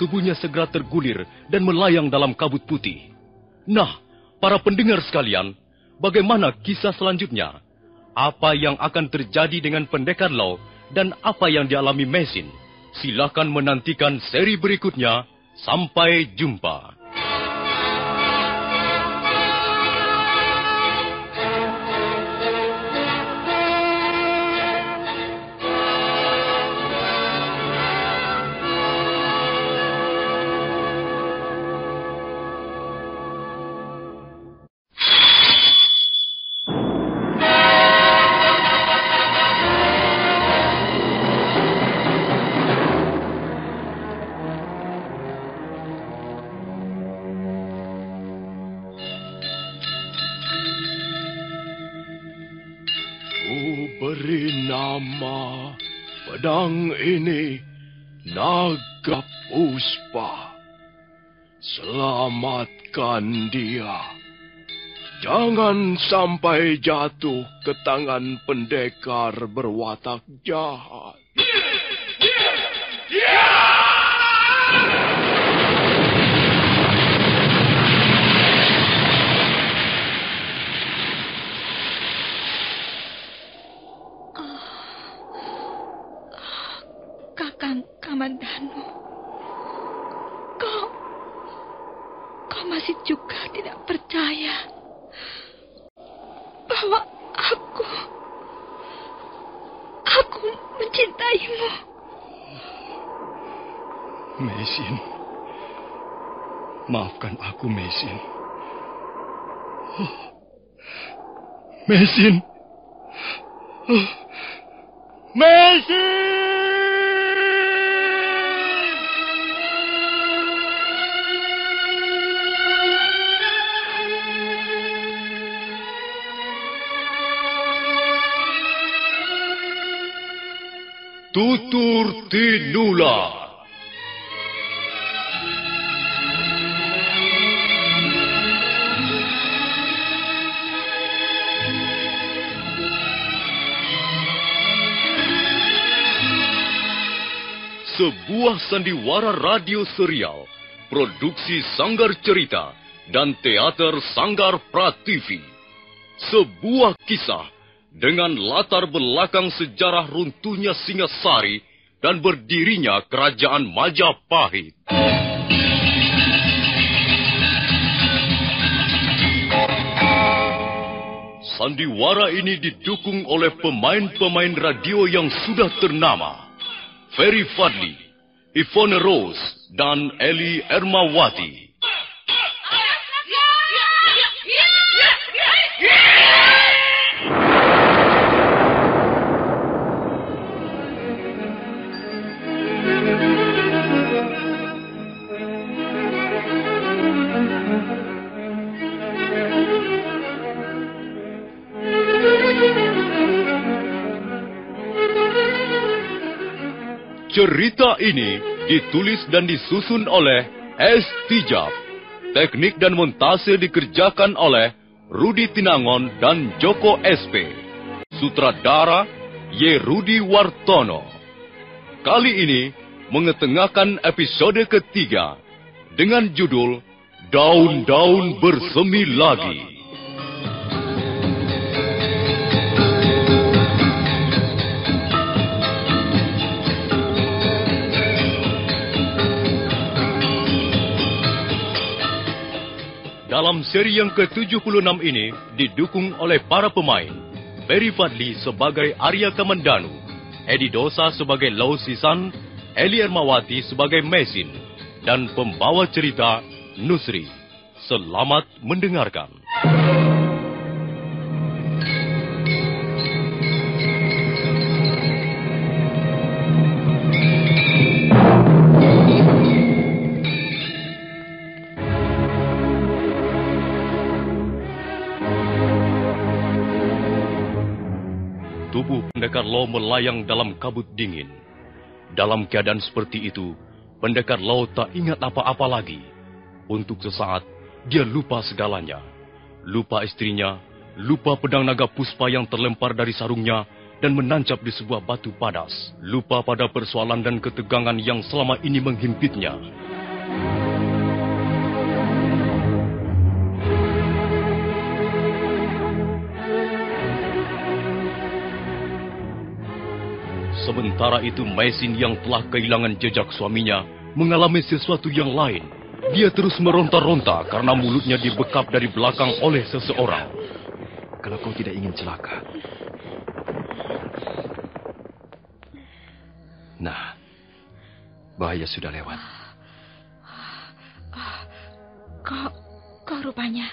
Tubuhnya segera tergulir dan melayang dalam kabut putih. Nah, para pendengar sekalian, bagaimana kisah selanjutnya? Apa yang akan terjadi dengan pendekar Lau dan apa yang dialami Mesin? Silakan menantikan seri berikutnya. Sampai jumpa. Beri nama pedang ini Naga Puspa. Selamatkan dia. Jangan sampai jatuh ke tangan pendekar berwatak jahat. Kakang Kamandanu, kau masih juga tidak percaya bahwa aku mencintaimu. Mesin, maafkan aku, Mesin. Mesin. Mesin! Tutur Tinular. Sebuah sandiwara radio serial, produksi Sanggar Cerita dan teater Sanggar Prativi. Sebuah kisah dengan latar belakang sejarah runtuhnya Singasari dan berdirinya Kerajaan Majapahit. Sandiwara ini didukung oleh pemain-pemain radio yang sudah ternama. Ferry Fadli, Ivone Rose, dan Eli Ermawati. Cerita ini ditulis dan disusun oleh S. Tijab. Teknik dan montase dikerjakan oleh Rudi Tinangon dan Joko SP. Sutradara Y. Rudi Wartono. Kali ini mengetengahkan episode ketiga dengan judul Daun-Daun Bersemi Lagi. Dalam seri yang ke-76 ini didukung oleh para pemain. Ferry Fadli sebagai Arya Kamandanu, Edi Dosa sebagai Lau Sisan, Eli Ermawati sebagai Mesin, dan pembawa cerita Nusri. Selamat mendengarkan. Tubuh pendekar Lau melayang dalam kabut dingin. Dalam keadaan seperti itu, pendekar Lau tak ingat apa-apa lagi. Untuk sesaat, dia lupa segalanya. Lupa istrinya, lupa pedang naga puspa yang terlempar dari sarungnya, dan menancap di sebuah batu padas, lupa pada persoalan dan ketegangan yang selama ini menghimpitnya. Sementara itu Maisin yang telah kehilangan jejak suaminya mengalami sesuatu yang lain. Dia terus meronta-ronta karena mulutnya dibekap dari belakang oleh seseorang. Kalau kau tidak ingin celaka. Nah, bahaya sudah lewat. Kok rupanya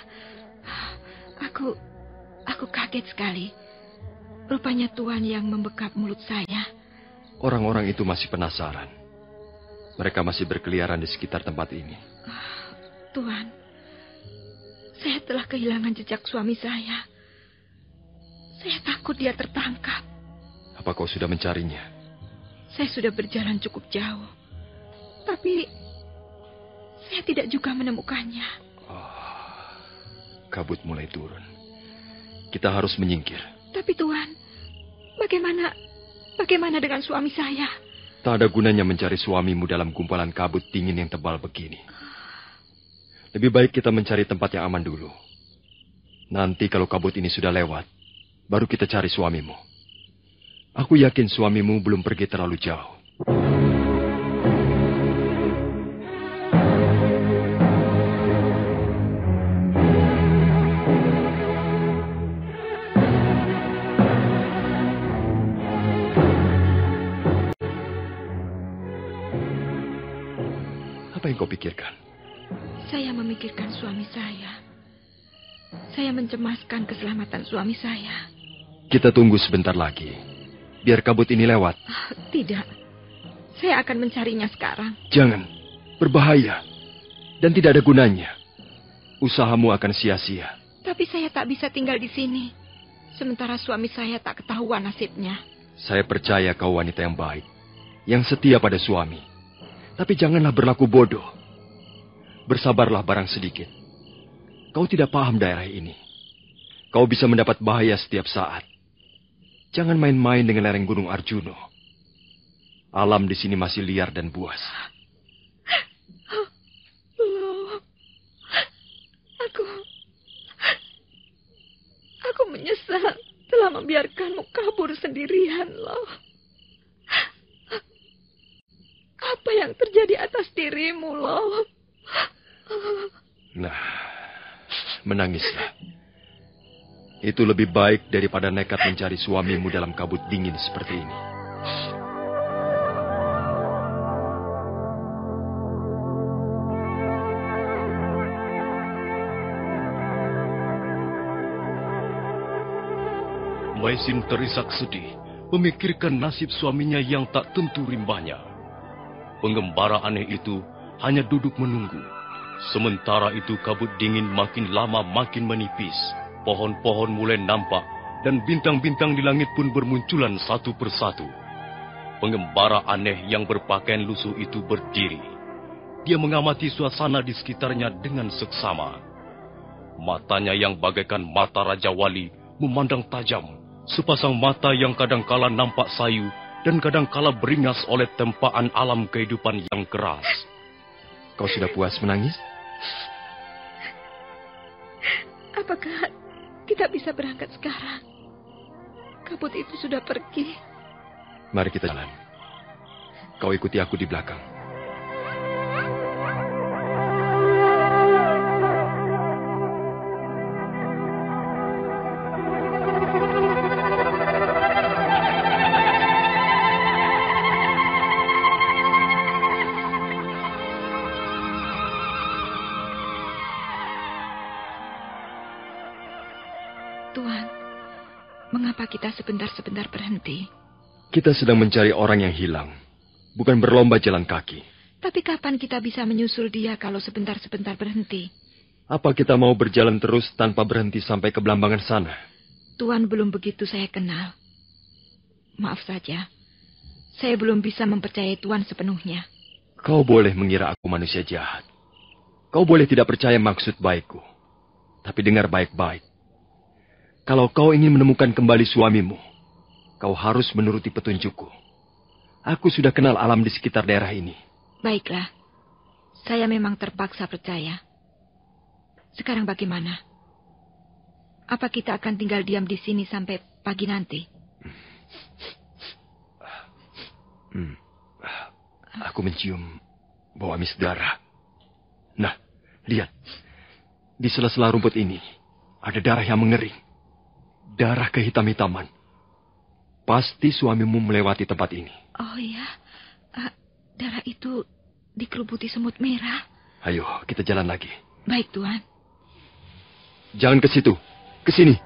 aku kaget sekali. Rupanya Tuan yang membekap mulut saya. Orang-orang itu masih penasaran. Mereka masih berkeliaran di sekitar tempat ini. Tuan, saya telah kehilangan jejak suami saya. Saya takut dia tertangkap. Apa kau sudah mencarinya? Saya sudah berjalan cukup jauh. Tapi saya tidak juga menemukannya. Kabut mulai turun. Kita harus menyingkir. Tapi Tuan, bagaimana dengan suami saya? Tak ada gunanya mencari suamimu dalam gumpalan kabut dingin yang tebal begini. Lebih baik kita mencari tempat yang aman dulu. Nanti kalau kabut ini sudah lewat, baru kita cari suamimu. Aku yakin suamimu belum pergi terlalu jauh. Apa yang kau pikirkan? Saya memikirkan suami saya. Saya mencemaskan keselamatan suami saya. Kita tunggu sebentar lagi. Biar kabut ini lewat. Tidak. Saya akan mencarinya sekarang. Jangan. Berbahaya. Dan tidak ada gunanya. Usahamu akan sia-sia. Tapi saya tak bisa tinggal di sini. Sementara suami saya tak ketahuan nasibnya. Saya percaya kau wanita yang baik. Yang setia pada suami. Tapi janganlah berlaku bodoh. Bersabarlah barang sedikit. Kau tidak paham daerah ini. Kau bisa mendapat bahaya setiap saat. Jangan main-main dengan lereng Gunung Arjuno. Alam di sini masih liar dan buas. Loh, aku menyesal telah membiarkanmu kabur sendirian, loh. Apa yang terjadi atas dirimu, loh? Nah, menangislah. Itu lebih baik daripada nekat mencari suamimu dalam kabut dingin seperti ini. Maisin terisak sedih, memikirkan nasib suaminya yang tak tentu rimbanya. Pengembara aneh itu hanya duduk menunggu. Sementara itu kabut dingin makin lama makin menipis. Pohon-pohon mulai nampak dan bintang-bintang di langit pun bermunculan satu persatu. Pengembara aneh yang berpakaian lusuh itu berdiri. Dia mengamati suasana di sekitarnya dengan seksama. Matanya yang bagaikan mata Raja Wali memandang tajam. Sepasang mata yang kadangkala nampak sayu dan kadangkala beringas oleh tempaan alam kehidupan yang keras. Kau sudah puas menangis? Apakah kita bisa berangkat sekarang? Kabut itu sudah pergi. Mari kita jalan. Kau ikuti aku di belakang. Tuan, mengapa kita sebentar-sebentar berhenti? Kita sedang mencari orang yang hilang, bukan berlomba jalan kaki. Tapi kapan kita bisa menyusul dia kalau sebentar-sebentar berhenti? Apa kita mau berjalan terus tanpa berhenti sampai ke Belambangan sana? Tuan belum begitu saya kenal. Maaf saja, saya belum bisa mempercayai Tuan sepenuhnya. Kau boleh mengira aku manusia jahat. Kau boleh tidak percaya maksud baikku. Tapi dengar baik-baik. Kalau kau ingin menemukan kembali suamimu, Kau harus menuruti petunjukku. Aku sudah kenal alam di sekitar daerah ini. Baiklah. Saya memang terpaksa percaya. Sekarang bagaimana? Apa kita akan tinggal diam di sini sampai pagi nanti? Aku mencium bau amis darah. Nah, lihat. Di sela-sela rumput ini ada darah yang mengering. Darah kehitam-hitaman. Pasti suamimu melewati tempat ini. Oh iya, darah itu dikerubuti semut merah. Ayo, kita jalan lagi. Baik, Tuan. Jangan ke situ, ke sini.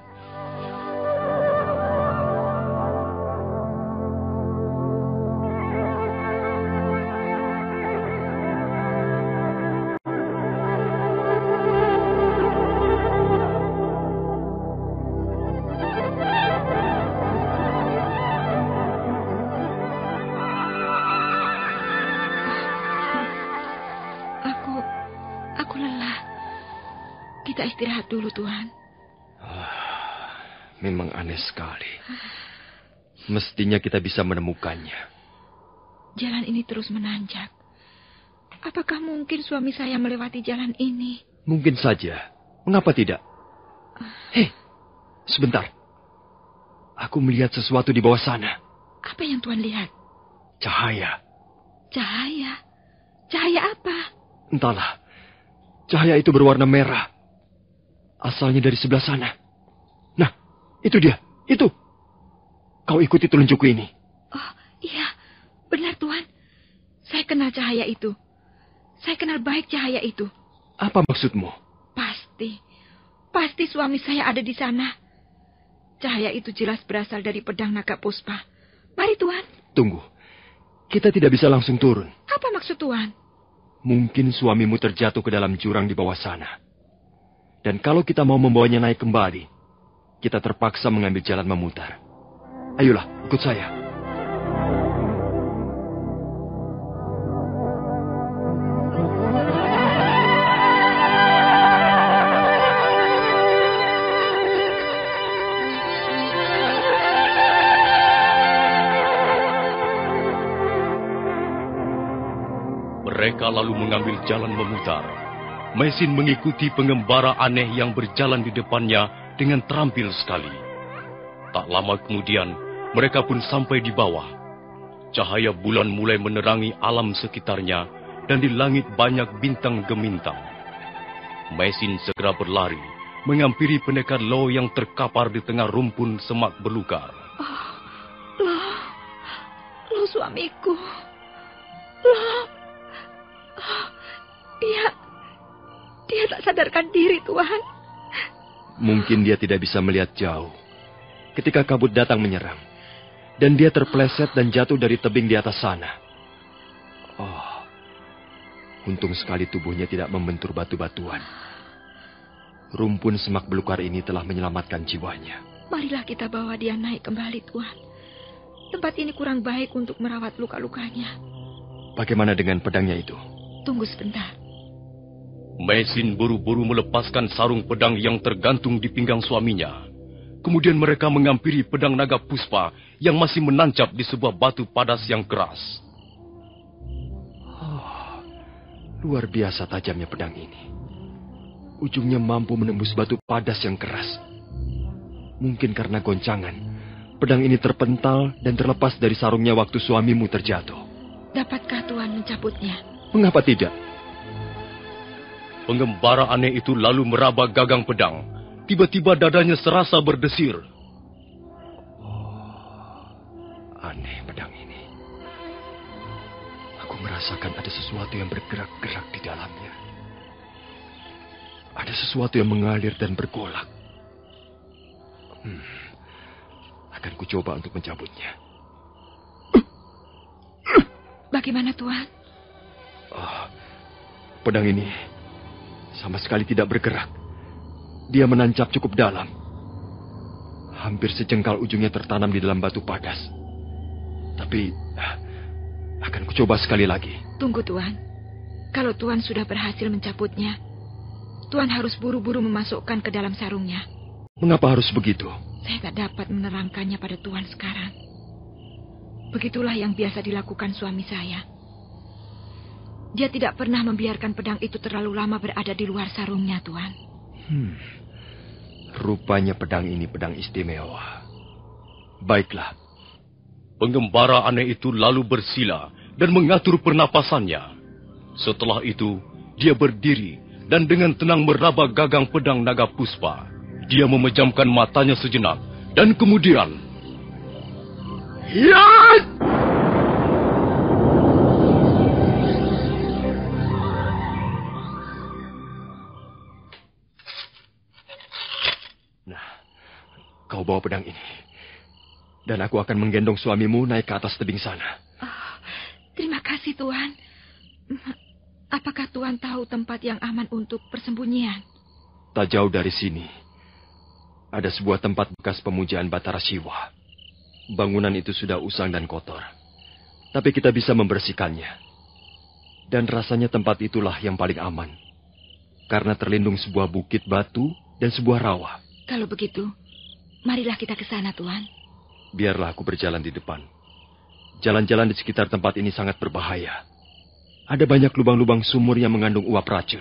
Aku lelah. Kita istirahat dulu, Tuhan. Memang aneh sekali. Mestinya kita bisa menemukannya. Jalan ini terus menanjak. Apakah mungkin suami saya melewati jalan ini? Mungkin saja. Mengapa tidak? Hei, sebentar. Aku melihat sesuatu di bawah sana. Apa yang Tuhan lihat? Cahaya. Cahaya? Cahaya apa? Entahlah. Cahaya itu berwarna merah. Asalnya dari sebelah sana. Nah, itu dia. Itu. Kau ikuti telunjukku ini. Oh, iya. Benar, Tuhan. Saya kenal cahaya itu. Saya kenal baik cahaya itu. Apa maksudmu? Pasti. Pasti suami saya ada di sana. Cahaya itu jelas berasal dari pedang naga puspa. Mari, Tuhan. Tunggu. Kita tidak bisa langsung turun. Apa maksud Tuhan? Mungkin suamimu terjatuh ke dalam jurang di bawah sana. Dan kalau kita mau membawanya naik kembali, kita terpaksa mengambil jalan memutar. Ayolah, ikut saya. Mereka lalu mengambil jalan memutar. Mesin mengikuti pengembara aneh yang berjalan di depannya dengan terampil sekali. Tak lama kemudian, mereka pun sampai di bawah. Cahaya bulan mulai menerangi alam sekitarnya dan di langit banyak bintang gemintang. Mesin segera berlari, menghampiri pendekar Lo yang terkapar di tengah rumpun semak belukar. Lo suamiku. Lo. Dia tak sadarkan diri, Tuhan. Mungkin dia tidak bisa melihat jauh. Ketika kabut datang menyerang. Dan dia terpleset dan jatuh dari tebing di atas sana. Oh, untung sekali tubuhnya tidak membentur batu-batuan. Rumpun semak belukar ini telah menyelamatkan jiwanya. Marilah kita bawa dia naik kembali, Tuhan. Tempat ini kurang baik untuk merawat luka-lukanya. Bagaimana dengan pedangnya itu? Tunggu sebentar. Mesin buru-buru melepaskan sarung pedang yang tergantung di pinggang suaminya. Kemudian mereka menghampiri pedang naga puspa yang masih menancap di sebuah batu padas yang keras. Oh, luar biasa tajamnya pedang ini. Ujungnya mampu menembus batu padas yang keras. Mungkin karena goncangan, pedang ini terpental dan terlepas dari sarungnya waktu suamimu terjatuh. Dapatkah Tuhan mencabutnya? Mengapa tidak? Pengembara aneh itu lalu meraba gagang pedang. Tiba-tiba dadanya serasa berdesir. Oh, aneh pedang ini. Aku merasakan ada sesuatu yang bergerak-gerak di dalamnya. Ada sesuatu yang mengalir dan bergolak. Akan kucoba untuk mencabutnya. Bagaimana, Tuhan? Oh, pedang ini sama sekali tidak bergerak. Dia menancap cukup dalam. Hampir sejengkal ujungnya tertanam di dalam batu padas. Tapi akan kucoba sekali lagi. Tunggu, Tuhan. Kalau Tuhan sudah berhasil mencabutnya, Tuhan harus buru-buru memasukkan ke dalam sarungnya. Mengapa harus begitu? Saya tak dapat menerangkannya pada Tuhan sekarang. Begitulah yang biasa dilakukan suami saya. Dia tidak pernah membiarkan pedang itu terlalu lama berada di luar sarungnya, Tuan. Rupanya pedang ini pedang istimewa. Baiklah. Pengembara aneh itu lalu bersila dan mengatur pernapasannya. Setelah itu, dia berdiri dan dengan tenang meraba gagang pedang naga puspa. Dia memejamkan matanya sejenak dan kemudian... Hiat! Nah, kau bawa pedang ini. Dan aku akan menggendong suamimu naik ke atas tebing sana. Oh, terima kasih, Tuan. Apakah Tuan tahu tempat yang aman untuk persembunyian? Tak jauh dari sini, ada sebuah tempat bekas pemujaan Batara Siwa. Bangunan itu sudah usang dan kotor. Tapi kita bisa membersihkannya. Dan rasanya tempat itulah yang paling aman. Karena terlindung sebuah bukit batu dan sebuah rawa. Kalau begitu, marilah kita ke sana, Tuan. Biarlah aku berjalan di depan. Jalan-jalan di sekitar tempat ini sangat berbahaya. Ada banyak lubang-lubang sumur yang mengandung uap racun.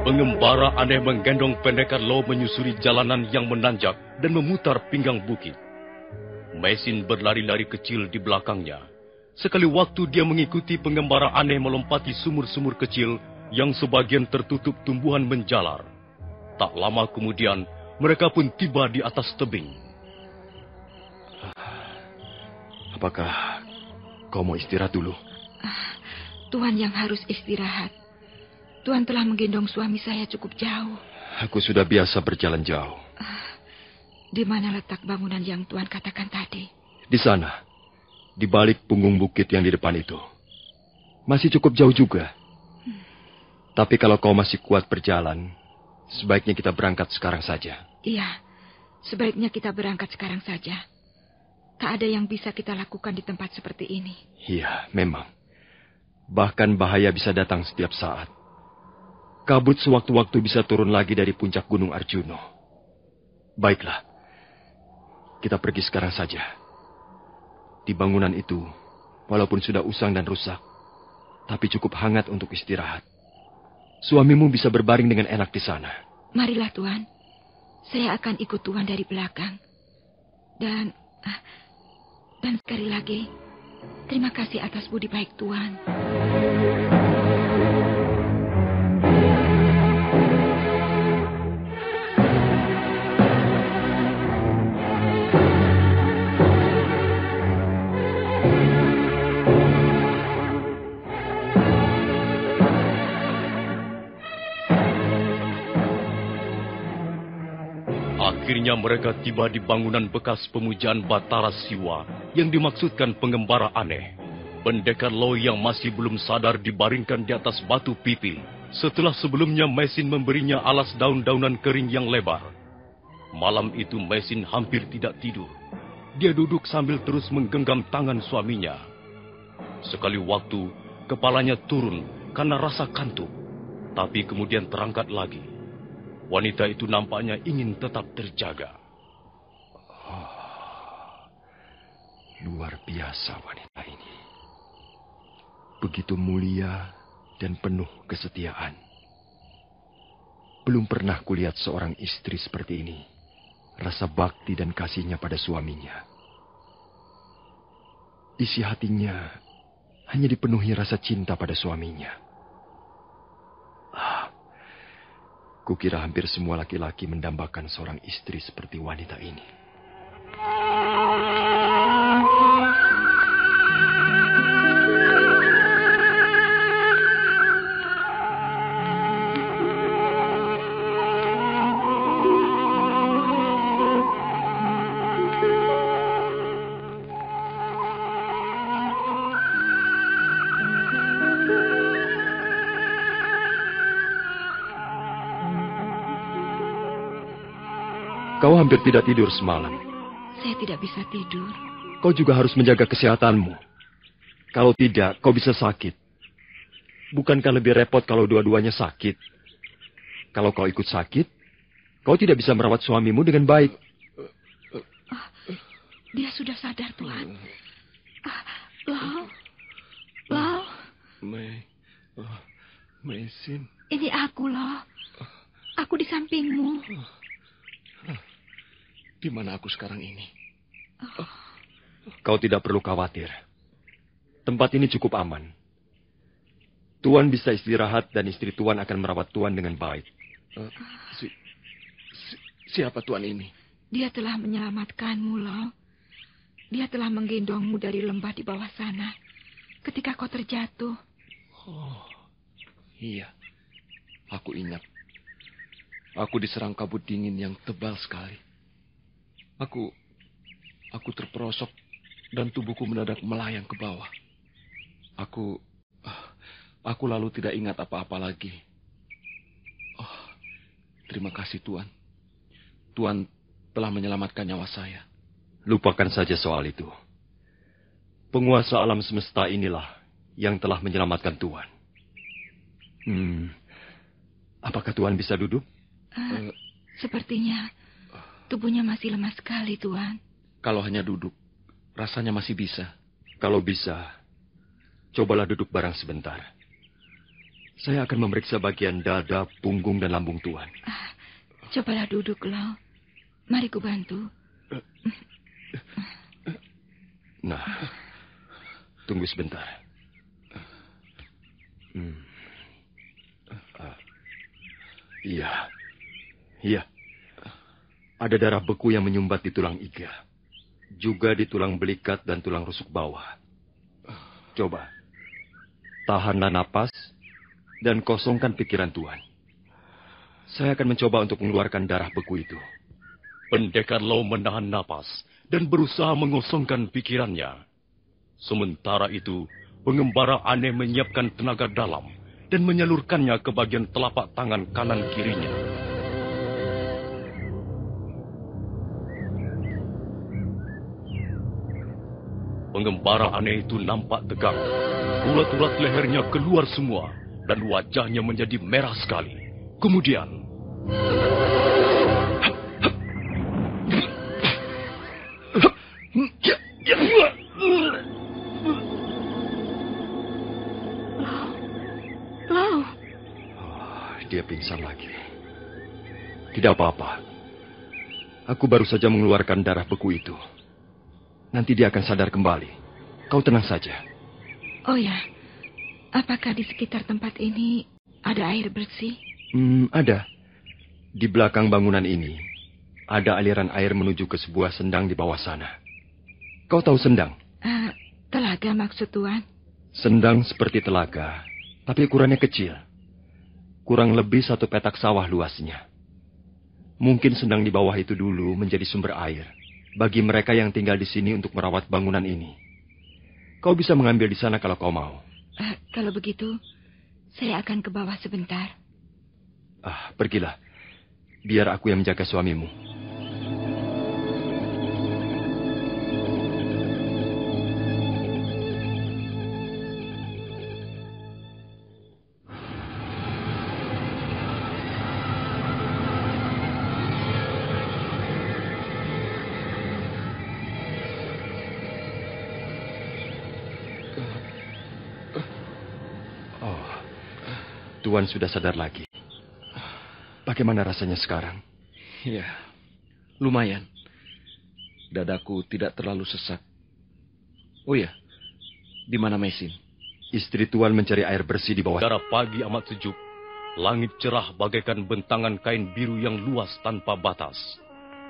Pengembara aneh menggendong pendekar Lo menyusuri jalanan yang menanjak dan memutar pinggang bukit. Mesin berlari-lari kecil di belakangnya. Sekali waktu dia mengikuti pengembara aneh melompati sumur-sumur kecil yang sebagian tertutup tumbuhan menjalar. Tak lama kemudian, mereka pun tiba di atas tebing. Apakah kau mau istirahat dulu? Tuan yang harus istirahat. Tuan telah menggendong suami saya cukup jauh. Aku sudah biasa berjalan jauh. Di mana letak bangunan yang Tuan katakan tadi? Di sana. Di balik punggung bukit yang di depan itu. Masih cukup jauh juga. Tapi kalau kau masih kuat berjalan, sebaiknya kita berangkat sekarang saja. Iya, sebaiknya kita berangkat sekarang saja. Tak ada yang bisa kita lakukan di tempat seperti ini. Iya, memang. Bahkan bahaya bisa datang setiap saat. Kabut sewaktu-waktu bisa turun lagi dari puncak Gunung Arjuno. Baiklah, kita pergi sekarang saja. Di bangunan itu, walaupun sudah usang dan rusak, tapi cukup hangat untuk istirahat. Suamimu bisa berbaring dengan enak di sana. Marilah, Tuan. Saya akan ikut Tuan dari belakang. Dan sekali lagi, terima kasih atas budi baik Tuan. Akhirnya mereka tiba di bangunan bekas pemujaan Batara Siwa yang dimaksudkan pengembara aneh. Pendekar Lo yang masih belum sadar dibaringkan di atas batu pipil setelah sebelumnya Mesin memberinya alas daun-daunan kering yang lebar. Malam itu Mesin hampir tidak tidur. Dia duduk sambil terus menggenggam tangan suaminya. Sekali waktu, kepalanya turun karena rasa kantuk, tapi kemudian terangkat lagi. Wanita itu nampaknya ingin tetap terjaga. Luar biasa wanita ini. Begitu mulia dan penuh kesetiaan. Belum pernah kulihat seorang istri seperti ini. Rasa bakti dan kasihnya pada suaminya. Isi hatinya hanya dipenuhi rasa cinta pada suaminya. Kukira hampir semua laki-laki mendambakan seorang istri seperti wanita ini. Kau hampir tidak tidur semalam. Saya tidak bisa tidur. Kau juga harus menjaga kesehatanmu. Kalau tidak, kau bisa sakit. Bukankah lebih repot kalau dua-duanya sakit? Kalau kau ikut sakit, kau tidak bisa merawat suamimu dengan baik. Dia sudah sadar, Tuan. Lau. Mesin. Ini aku, Lau. Aku di sampingmu. Di mana aku sekarang ini? Kau tidak perlu khawatir. Tempat ini cukup aman. Tuan bisa istirahat dan istri Tuan akan merawat Tuan dengan baik. Siapa Tuan ini? Dia telah menyelamatkanmu, Lau. Dia telah menggendongmu dari lembah di bawah sana ketika kau terjatuh. Oh, iya. Aku ingat. Aku diserang kabut dingin yang tebal sekali. Aku terperosok dan tubuhku mendadak melayang ke bawah. Aku lalu tidak ingat apa-apa lagi. Oh, terima kasih Tuan. Tuan telah menyelamatkan nyawa saya. Lupakan saja soal itu. Penguasa alam semesta inilah yang telah menyelamatkan Tuan. Apakah Tuan bisa duduk? Sepertinya tubuhnya masih lemah sekali, Tuan. Kalau hanya duduk, rasanya masih bisa. Kalau bisa, cobalah duduk barang sebentar. Saya akan memeriksa bagian dada, punggung, dan lambung Tuan. Cobalah duduk, Lau. Mari ku bantu. Nah, tunggu sebentar. Iya. Ada darah beku yang menyumbat di tulang iga. Juga di tulang belikat dan tulang rusuk bawah. Coba, tahanlah napas dan kosongkan pikiran Tuan. Saya akan mencoba untuk mengeluarkan darah beku itu. Pendekar Lau menahan napas dan berusaha mengosongkan pikirannya. Sementara itu, pengembara aneh menyiapkan tenaga dalam dan menyalurkannya ke bagian telapak tangan kanan kirinya. Pengembara aneh itu nampak tegang. Urat-urat lehernya keluar semua dan wajahnya menjadi merah sekali. Kemudian... Lau. Dia pingsan lagi. Tidak apa-apa. Aku baru saja mengeluarkan darah beku itu. Nanti dia akan sadar kembali. Kau tenang saja. Oh ya, apakah di sekitar tempat ini ada air bersih? Ada. Di belakang bangunan ini, ada aliran air menuju ke sebuah sendang di bawah sana. Kau tahu sendang? Telaga maksud Tuan? Sendang seperti telaga, tapi ukurannya kecil. Kurang lebih 1 petak sawah luasnya. Mungkin sendang di bawah itu dulu menjadi sumber air bagi mereka yang tinggal di sini untuk merawat bangunan ini. Kau bisa mengambil di sana kalau kau mau. Kalau begitu, saya akan ke bawah sebentar. Pergilah. Biar aku yang menjaga suamimu. Tuan sudah sadar lagi. Bagaimana rasanya sekarang? Ya, lumayan. Dadaku tidak terlalu sesak. Oh ya, di mana Mesin? Istri Tuan mencari air bersih di bawah. Udara pagi amat sejuk. Langit cerah bagaikan bentangan kain biru yang luas tanpa batas.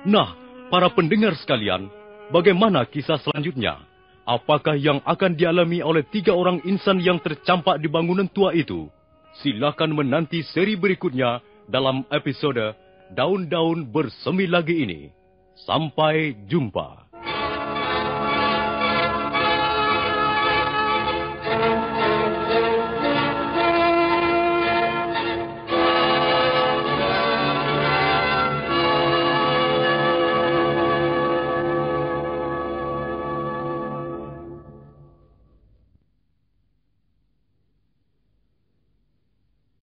Nah, para pendengar sekalian, bagaimana kisah selanjutnya? Apakah yang akan dialami oleh 3 orang insan yang tercampak di bangunan tua itu? Silakan menanti seri berikutnya dalam episode Daun-Daun Bersemi Lagi ini. Sampai jumpa.